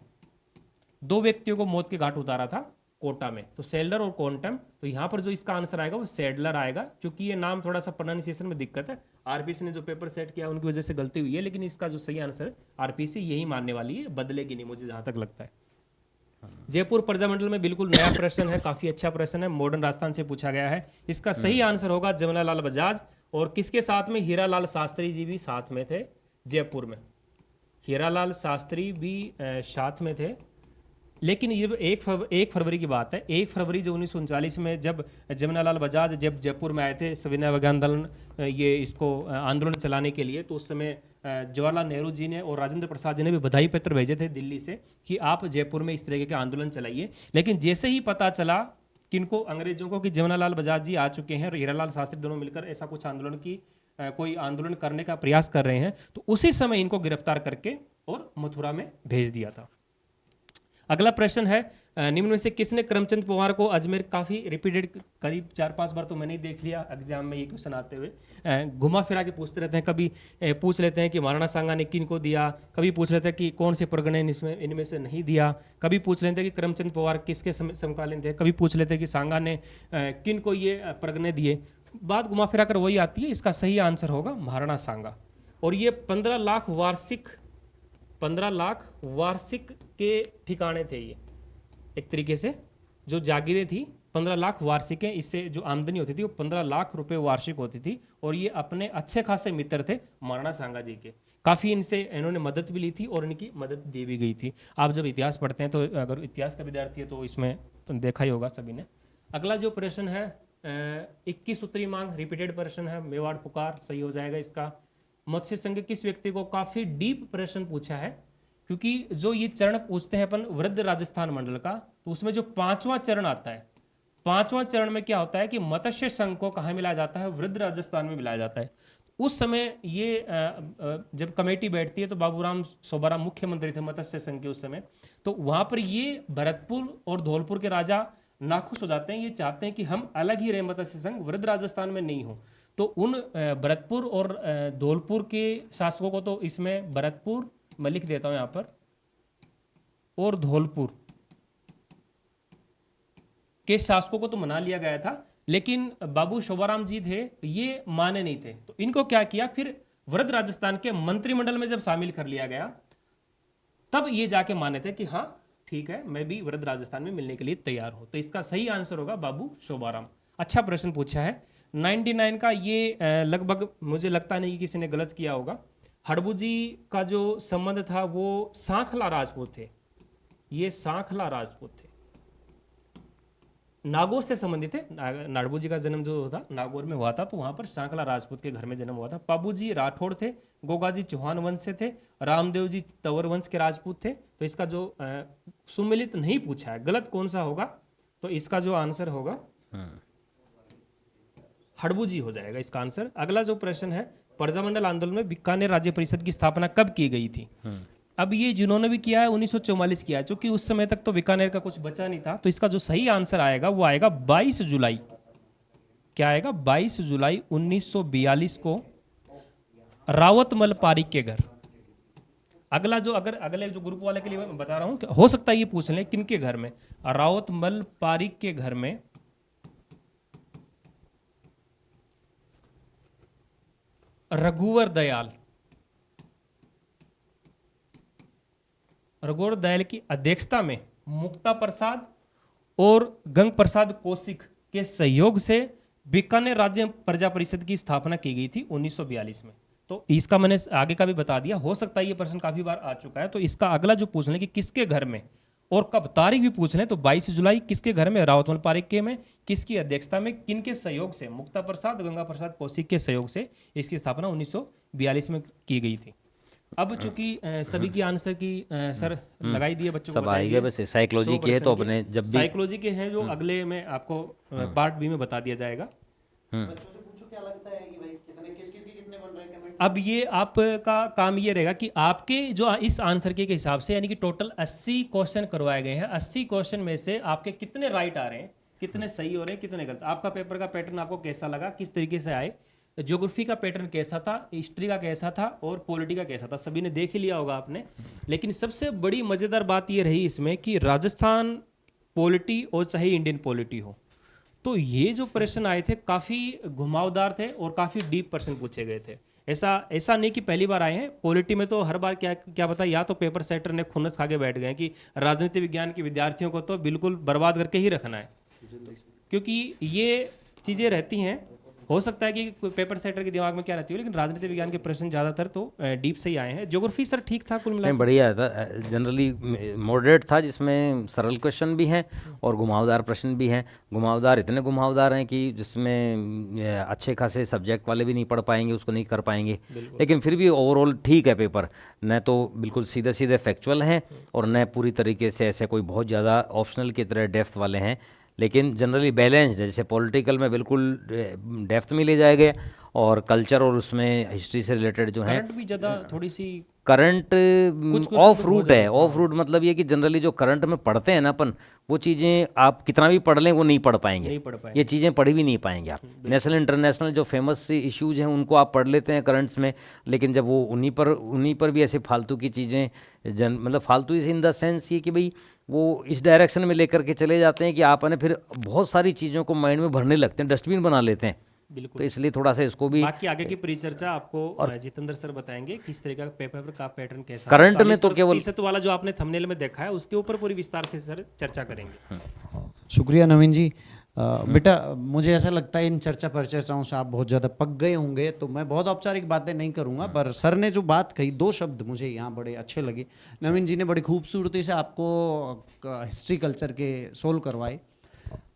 2 व्यक्तियों को मौत के घाट उतारा था कोटा में, तो सेल्डर और क्वांटम। तो यहाँ पर जो इसका आंसर आएगा वो सेडलर आएगा, क्योंकि ये नाम थोड़ा सा प्रोनाउंसिएशन में दिक्कत है। आरपीसी ने जो पेपर सेट किया उनकी वजह से गलती हुई है, लेकिन इसका जो सही आंसर है आरपीसी यही मानने वाली है, बदलेगी नहीं मुझे जहां तक लगता है। जयपुर प्रजामंडल में बिल्कुल नया प्रश्न है, काफी अच्छा प्रश्न है, मॉडर्न राजस्थान से पूछा गया है। इसका सही आंसर होगा जमनालाल बजाज, और किसके साथ में, हीरालाल शास्त्री जी भी साथ में थे जयपुर में, हीरालाल शास्त्री भी साथ में थे। लेकिन ये 1 फरवरी की बात है, 1 फरवरी जो 1939 में जब जमनालाल बजाज जब जयपुर में आए थे सविनय अवज्ञा आंदोलन, ये इसको आंदोलन चलाने के लिए, तो उस समय जवाहरलाल नेहरू जी ने और राजेंद्र प्रसाद जी ने भी बधाई पत्र भेजे थे दिल्ली से कि आप जयपुर में इस तरह के आंदोलन चलाइए। लेकिन जैसे ही पता चला किनको, अंग्रेजों को, कि जमनालाल बजाज जी आ चुके हैं और हीरालाल शास्त्री दोनों मिलकर ऐसा कुछ आंदोलन की कोई आंदोलन करने का प्रयास कर रहे हैं, तो उसी समय इनको गिरफ्तार करके और मथुरा में भेज दिया था। अगला प्रश्न है, निम्न में से किसने करमचंद पवार को अजमेर, काफी रिपीटेड, करीब 4-5 बार तो मैंने ही देख लिया एग्जाम में ये क्वेश्चन आते हुए, घुमा फिरा के पूछते रहते हैं। कभी पूछ लेते हैं कि महाराणा सांगा ने किन को दिया, कभी पूछ लेते हैं कि कौन से परगने इनमें से नहीं दिया, कभी पूछ लेते हैं कि करमचंद पवार किसके समकालीन थे, कभी पूछ लेते हैं कि सांगा ने किन को ये परगने दिए। बात घुमा फिरा कर वही आती है, इसका सही आंसर होगा महाराणा सांगा। और ये 15 लाख वार्षिक के ठिकाने थे, ये एक तरीके से जो जागीरें थी 15 लाख वार्षिकें, इससे जो आमदनी होती थी वो 15 लाख रुपए वार्षिक होती थी। और ये अपने अच्छे खासे मित्र थे महाराणा सांगा जी के, काफ़ी इनसे इन्होंने मदद भी ली थी और इनकी मदद दी भी गई थी। आप जब इतिहास पढ़ते हैं, तो अगर इतिहास का विद्यार्थी है तो इसमें देखा ही होगा सभी ने। अगला जो प्रश्न है 21 सूत्री मांग, रिपीटेड प्रश्न है, मेवाड़ पुकार सही हो जाएगा इसका। मत्स्य संघ किस व्यक्ति को, काफी डीप प्रश्न पूछा है, क्योंकि जो ये चरण पूछते हैं अपन वृद्ध राजस्थान मंडल का, तो उसमें जो 5वां चरण आता है, 5वां चरण में क्या होता है कि मत्स्य संघ को कहाँ मिलाया जाता है, वृद्ध राजस्थान में मिलाया जाता है। उस समय ये जब कमेटी बैठती है, तो बाबूराम सोबाराम मुख्यमंत्री थे मत्स्य संघ के उस समय, तो वहां पर ये भरतपुर और धौलपुर के राजा नाखुश हो जाते हैं, ये चाहते हैं कि हम अलग ही रहे मत्स्य संघ, वृद्ध राजस्थान में नहीं हो। तो उन भरतपुर और धौलपुर के शासकों को, तो इसमें भरतपुर मैं लिख देता हूं यहाँ पर, और धौलपुर, के शासकों को तो मना लिया गया था, लेकिन बाबू शोभाराम जी थे ये माने नहीं थे। तो इनको क्या किया, फिर वृद्ध राजस्थान के मंत्रिमंडल में जब शामिल कर लिया गया तब ये जाके माने थे कि हाँ ठीक है, मैं भी वृद्ध राजस्थान में मिलने के लिए तैयार हूं। तो इसका सही आंसर होगा बाबू शोभाराम। अच्छा प्रश्न पूछा है 99 का, ये लगभग मुझे लगता नहीं कि किसी ने गलत किया होगा। हड़बू जी का जो संबंध था वो सांखला राजपूत थे, ये सांखला राजपूत थे, नागौर से संबंधित थे। नागौर जी का जन्म जो था नागौर में हुआ था, तो वहां पर सांखला राजपूत के घर में जन्म हुआ था। पाबू जी राठौड़ थे, गोगा जी चौहान वंश से थे, रामदेव जी तंवर वंश के राजपूत थे। तो इसका जो सुमिलित नहीं पूछा है, गलत कौन सा होगा, तो इसका जो आंसर होगा हड़बू जी हो जाएगा इसका आंसर। अगला जो प्रश्न है, प्रजामंडल आंदोलन में बीकानेर राज्य परिषद की स्थापना कब की गई थी? अब ये जिन्होंने भी किया है 1944 किया है, क्योंकि उस समय तक तो बीकानेर का कुछ बचा नहीं था। तो इसका जो सही आंसर आएगा वो आएगा 22 जुलाई। क्या आएगा? 22 जुलाई 1942 को रावतमल पारिक के घर। अगला जो अगले जो ग्रुप वाले के लिए मैं बता रहा हूं, हो सकता है ये पूछ लें किनके घर में, रावतमल पारिक के घर में रघुवर दयाल की अध्यक्षता में मुक्ता प्रसाद और गंग प्रसाद कौशिक के सहयोग से बीकानेर राज्य प्रजा परिषद की स्थापना की गई थी 1942 में। तो इसका मैंने आगे का भी बता दिया, हो सकता है ये प्रश्न काफी बार आ चुका है। तो इसका अगला जो पूछ लें कि किसके घर में और कब, तारीख भी पूछ लें, तो 22 जुलाई किसके घर में? रावतमल पारिक के में। किसकी अध्यक्षता में, किनके सहयोग से? मुक्ता प्रसाद, गंगा प्रसाद कौशिक के सहयोग से इसकी स्थापना 1942 में की गई थी। अब चूंकि सभी की आंसर की सर लगाई दिए, बच्चों को सब आएंगे, बस साइकोलॉजी की है तो अपने जब भी साइकोलॉजी के हैं जो अगले में आपको पार्ट बी में बता दिया जाएगा। बच्चों से पूछो क्या लगता है कि भाई कितने किस किस के कितने बन रहे हैं कमेंट। अब ये आपका काम ये रहेगा कि आपके जो इस आंसर के हिसाब से, यानी कि टोटल 80 क्वेश्चन करवाए गए हैं, 80 क्वेश्चन में से आपके कितने राइट आ रहे हैं, कितने सही हो रहे हैं, कितने गलत। आपका पेपर का पैटर्न आपको कैसा लगा, किस तरीके से आए, ज्योग्राफी का पैटर्न कैसा था, हिस्ट्री का कैसा था और पॉलिटी का कैसा था, सभी ने देख ही लिया होगा आपने। लेकिन सबसे बड़ी मजेदार बात ये रही इसमें कि राजस्थान पॉलिटी और चाहे इंडियन पॉलिटी हो, तो ये जो प्रश्न आए थे काफ़ी घुमावदार थे और काफ़ी डीप प्रश्न पूछे गए थे। ऐसा नहीं कि पहली बार आए हैं। पॉलिटी में तो हर बार क्या पता, या तो पेपर सेटर ने खुन्नस खा के बैठ गए कि राजनीति विज्ञान के विद्यार्थियों को तो बिल्कुल बर्बाद करके ही रखना है, क्योंकि ये चीज़ें रहती हैं। हो सकता है कि पेपर सेटर के दिमाग में क्या रहती है, लेकिन राजनीति विज्ञान के प्रश्न ज़्यादातर तो डीप से ही आए हैं। ज्योग्राफी सर ठीक था कुल मिलाकर? नहीं, बढ़िया था, जनरली मॉडरेट था, जिसमें सरल क्वेश्चन भी हैं और घुमावदार प्रश्न भी हैं। घुमावदार इतने घुमावदार हैं कि जिसमें अच्छे खासे सब्जेक्ट वाले भी नहीं पढ़ पाएंगे, उसको नहीं कर पाएंगे, लेकिन फिर भी ओवरऑल ठीक है पेपर। न तो बिल्कुल सीधे सीधे फैक्चुअल हैं और न पूरी तरीके से ऐसे कोई बहुत ज़्यादा ऑप्शनल की तरह डेप्थ वाले हैं, लेकिन जनरली बैलेंस्ड है। जैसे पॉलिटिकल में बिल्कुल डेप्थ में ले जाए गए और कल्चर और उसमें हिस्ट्री से रिलेटेड जो है, करंट भी ज़्यादा थोड़ी सी करंट question ऑफ तो रूट है। ऑफ रूट मतलब ये कि जनरली जो करंट में पढ़ते हैं ना अपन, वो चीज़ें आप कितना भी पढ़ लें वो नहीं पढ़ पाएंगे, नहीं पढ़ पाएंगे। ये चीज़ें पढ़ी भी नहीं पाएंगे आप। नेशनल इंटरनेशनल जो फेमस इश्यूज हैं उनको आप पढ़ लेते हैं करंट्स में, लेकिन जब वो उन्हीं पर भी ऐसे फालतू की चीज़ें मतलब फालतू इन द सेंस ये कि भाई वो इस डायरेक्शन में लेकर के चले जाते हैं कि आप ने फिर बहुत सारी चीज़ों को माइंड में भरने लगते हैं, डस्टबिन बना लेते हैं। बिल्कुल। तो इसलिए थोड़ा सा इसको भी, बाकी आगे की परिचर्चा आपको जितेंद्र सर बताएंगे किस तरह का पेपर का पैटर्न कैसा। करंट में तो केवल प्रतिशत वाला जो आपने थंबनेल में देखा है उसके ऊपर पूरी विस्तार से सर चर्चा करेंगे। शुक्रिया नवीन जी। बेटा मुझे ऐसा लगता है इन चर्चा परिचर्चाओं से आप बहुत ज़्यादा पक गए होंगे, तो मैं बहुत औपचारिक बातें नहीं करूंगा, पर सर ने जो बात कही, 2 शब्द मुझे यहाँ बड़े अच्छे लगे। नवीन जी ने बड़ी खूबसूरती से आपको हिस्ट्री कल्चर के सोल्व करवाए।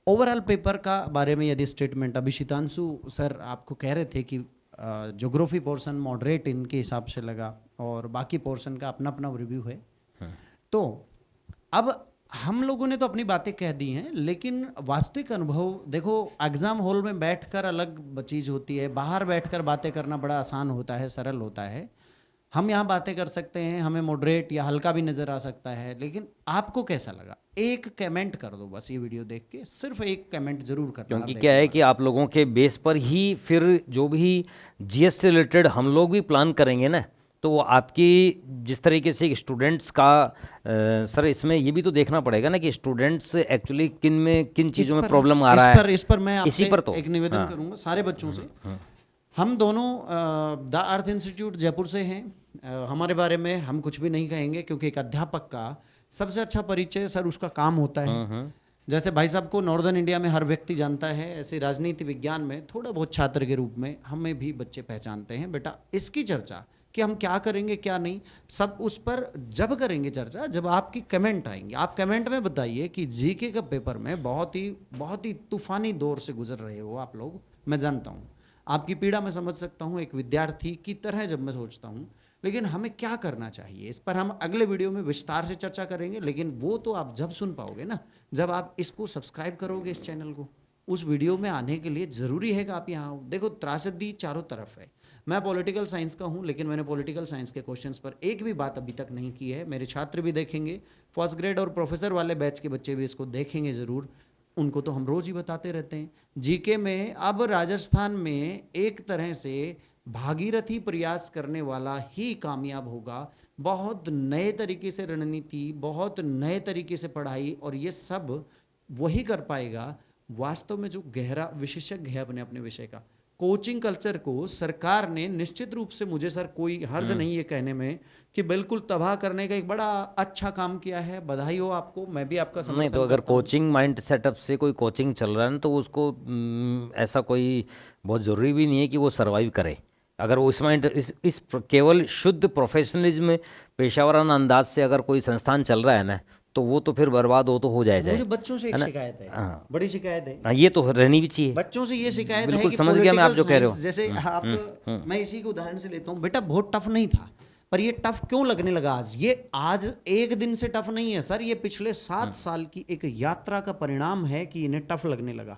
ओवरऑल पेपर का बारे में यदि स्टेटमेंट, अभी शीतांशु सर आपको कह रहे थे कि ज्योग्राफी पोर्शन मॉडरेट इनके हिसाब से लगा और बाकी पोर्शन का अपना अपना रिव्यू है। तो अब हम लोगों ने तो अपनी बातें कह दी हैं, लेकिन वास्तविक अनुभव देखो, एग्जाम हॉल में बैठकर अलग चीज़ होती है, बाहर बैठकर बातें करना बड़ा आसान होता है, सरल होता है। हम यहाँ बातें कर सकते हैं, हमें मॉडरेट या हल्का भी नज़र आ सकता है, लेकिन आपको कैसा लगा? एक कमेंट कर दो बस, ये वीडियो देख के सिर्फ एक कमेंट जरूर करना। क्योंकि क्या है कि आप लोगों के बेस पर ही फिर जो भी जीएस से रिलेटेड हम लोग भी प्लान करेंगे ना, तो आपकी जिस तरीके से स्टूडेंट्स का सर इसमें ये भी तो देखना पड़ेगा ना कि स्टूडेंट्स एक्चुअली किन चीज़ों में प्रॉब्लम आ रहा है। इस पर मैं इसी आपसे पर तो एक निवेदन करूंगा सारे बच्चों से। हम दोनों द अर्थ इंस्टीट्यूट जयपुर से हैं। हमारे बारे में हम कुछ भी नहीं कहेंगे क्योंकि एक अध्यापक का सबसे अच्छा परिचय सर उसका काम होता है। जैसे भाई साहब को नॉर्दर्न इंडिया में हर व्यक्ति जानता है, ऐसे राजनीति विज्ञान में थोड़ा बहुत छात्र के रूप में हमें भी बच्चे पहचानते हैं। बेटा इसकी चर्चा कि हम क्या करेंगे क्या नहीं, सब उस पर जब करेंगे चर्चा जब आपकी कमेंट आएंगे। आप कमेंट में बताइए कि जीके का पेपर में बहुत ही तूफानी दौर से गुजर रहे हो आप लोग। मैं जानता हूँ आपकी पीड़ा मैं समझ सकता हूँ, एक विद्यार्थी की तरह जब मैं सोचता हूँ, लेकिन हमें क्या करना चाहिए इस पर हम अगले वीडियो में विस्तार से चर्चा करेंगे। लेकिन वो तो आप जब सुन पाओगे ना, जब आप इसको सब्सक्राइब करोगे इस चैनल को। उस वीडियो में आने के लिए ज़रूरी है कि आप यहाँ हो। देखो त्रासदी चारों तरफ है। मैं पॉलिटिकल साइंस का हूँ लेकिन मैंने पॉलिटिकल साइंस के क्वेश्चंस पर एक भी बात अभी तक नहीं की है। मेरे छात्र भी देखेंगे, फर्स्ट ग्रेड और प्रोफेसर वाले बैच के बच्चे भी इसको देखेंगे ज़रूर। उनको तो हम रोज़ ही बताते रहते हैं। जीके में अब राजस्थान में एक तरह से भागीरथी प्रयास करने वाला ही कामयाब होगा। बहुत नए तरीके से रणनीति, बहुत नए तरीके से पढ़ाई, और ये सब वही कर पाएगा वास्तव में जो गहरा विशेषज्ञ है अपने अपने विषय का। कोचिंग कल्चर को सरकार ने निश्चित रूप से, मुझे सर कोई हर्ज नहीं है कहने में कि बिल्कुल तबाह करने का एक बड़ा अच्छा काम किया है। बधाई हो आपको, मैं भी आपका समर्थन नहीं तो अगर करता हूं। कोचिंग माइंड सेटअप से कोई कोचिंग चल रहा है ना तो उसको ऐसा कोई बहुत ज़रूरी भी नहीं है कि वो सरवाइव करे। अगर वो इस माइंड इस केवल शुद्ध प्रोफेशनलिज्म पेशावराना अंदाज से अगर कोई संस्थान चल रहा है ना तो वो तो फिर बर्बाद हो जाए मुझे बच्चों से एक है ना? शिकायत है, हाँ। बड़ी शिकायत है। हाँ, ये तो रहनी भी चाहिए। बच्चों से ये शिकायत है बिल्कुल कि समझ गया मैं आप जो कह रहे हो। political science, जैसे आप मैं इसी को उदाहरण से लेता हूँ। बेटा बहुत टफ नहीं था, पर ये टफ क्यों लगने लगा आज? ये आज एक दिन से टफ नहीं है सर, ये पिछले 7 साल की एक यात्रा का परिणाम है कि इन्हें टफ लगने लगा।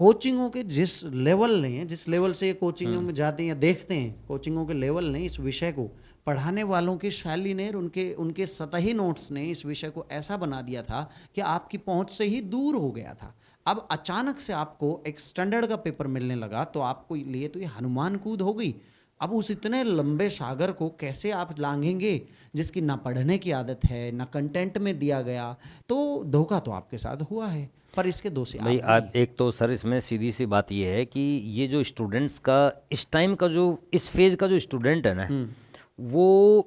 कोचिंगों के जिस लेवल से ये कोचिंगों में जाते हैं या देखते हैं, कोचिंगों के लेवल ने इस विषय को, पढ़ाने वालों की शैली ने, उनके सतही नोट्स ने इस विषय को ऐसा बना दिया था कि आपकी पहुंच से ही दूर हो गया था। अब अचानक से आपको एक स्टैंडर्ड का पेपर मिलने लगा तो आपको लिए तो ये हनुमान कूद हो गई। अब उस इतने लंबे सागर को कैसे आप लांघेंगे जिसकी ना पढ़ने की आदत है ना कंटेंट में दिया गया? तो धोखा तो आपके साथ हुआ है, पर इसके दोषी आप भाई नहीं। आज एक तो सर इसमें सीधी सी बात ये है कि ये जो स्टूडेंट्स का इस टाइम का जो इस फेज का जो स्टूडेंट है ना वो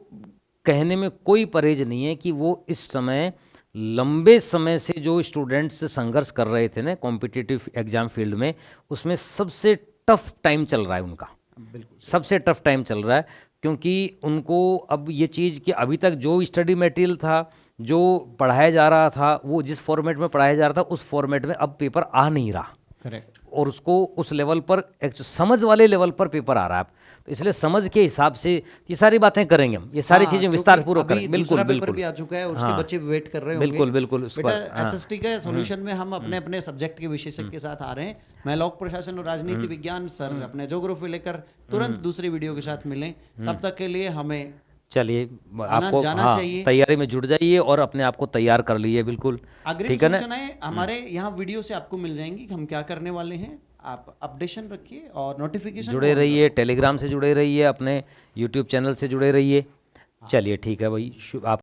कहने में कोई परहेज नहीं है कि वो इस समय लंबे समय से जो स्टूडेंट्स संघर्ष कर रहे थे ना कॉम्पिटिटिव एग्जाम फील्ड में, उसमें सबसे टफ टाइम चल रहा है उनका। बिल्कुल सबसे टफ टाइम चल रहा है क्योंकि उनको अब ये चीज़ कि अभी तक जो स्टडी मटेरियल था, जो पढ़ाया जा रहा था, वो जिस फॉर्मेट में पढ़ाया जा रहा था उस फॉर्मेट में अब पेपर आ नहीं रहा, करेक्ट। और उसको उस लेवल पर एक समझ वाले लेवल पर पेपर आ रहा है। तो इसलिए समझ के हिसाब से ये सारी बातें करेंगे हम, ये सारी चीज़ें विस्तार पूर्वक करेंगे। बिल्कुल बिल्कुल भी आ चुका है, उसके हाँ, बच्चे वेट कर रहे होंगे। बिल्कुल बिल्कुल उस बेटा पर हाँ। एसएसटी का सॉल्यूशन में हम अपने अपने सब्जेक्ट के विशेषज्ञ के साथ आ रहे हैं। मैं लोक प्रशासन और राजनीति विज्ञान, सर अपने ज्योग्राफी लेकर तुरंत दूसरी वीडियो के साथ मिलें। तब तक के लिए हमें चलिए आपको जाना हाँ, चाहिए। तैयारी में जुट जाइए और अपने आप को तैयार कर लीजिए। बिल्कुल अग्रिम ठीक है ना। सूचनाएं हमारे यहाँ वीडियो से आपको मिल जाएंगी कि हम क्या करने वाले हैं। आप अपडेशन रखिए और नोटिफिकेशन जुड़े रहिए, टेलीग्राम से जुड़े रहिए, अपने यूट्यूब चैनल से जुड़े रहिए। चलिए ठीक है भाई, आप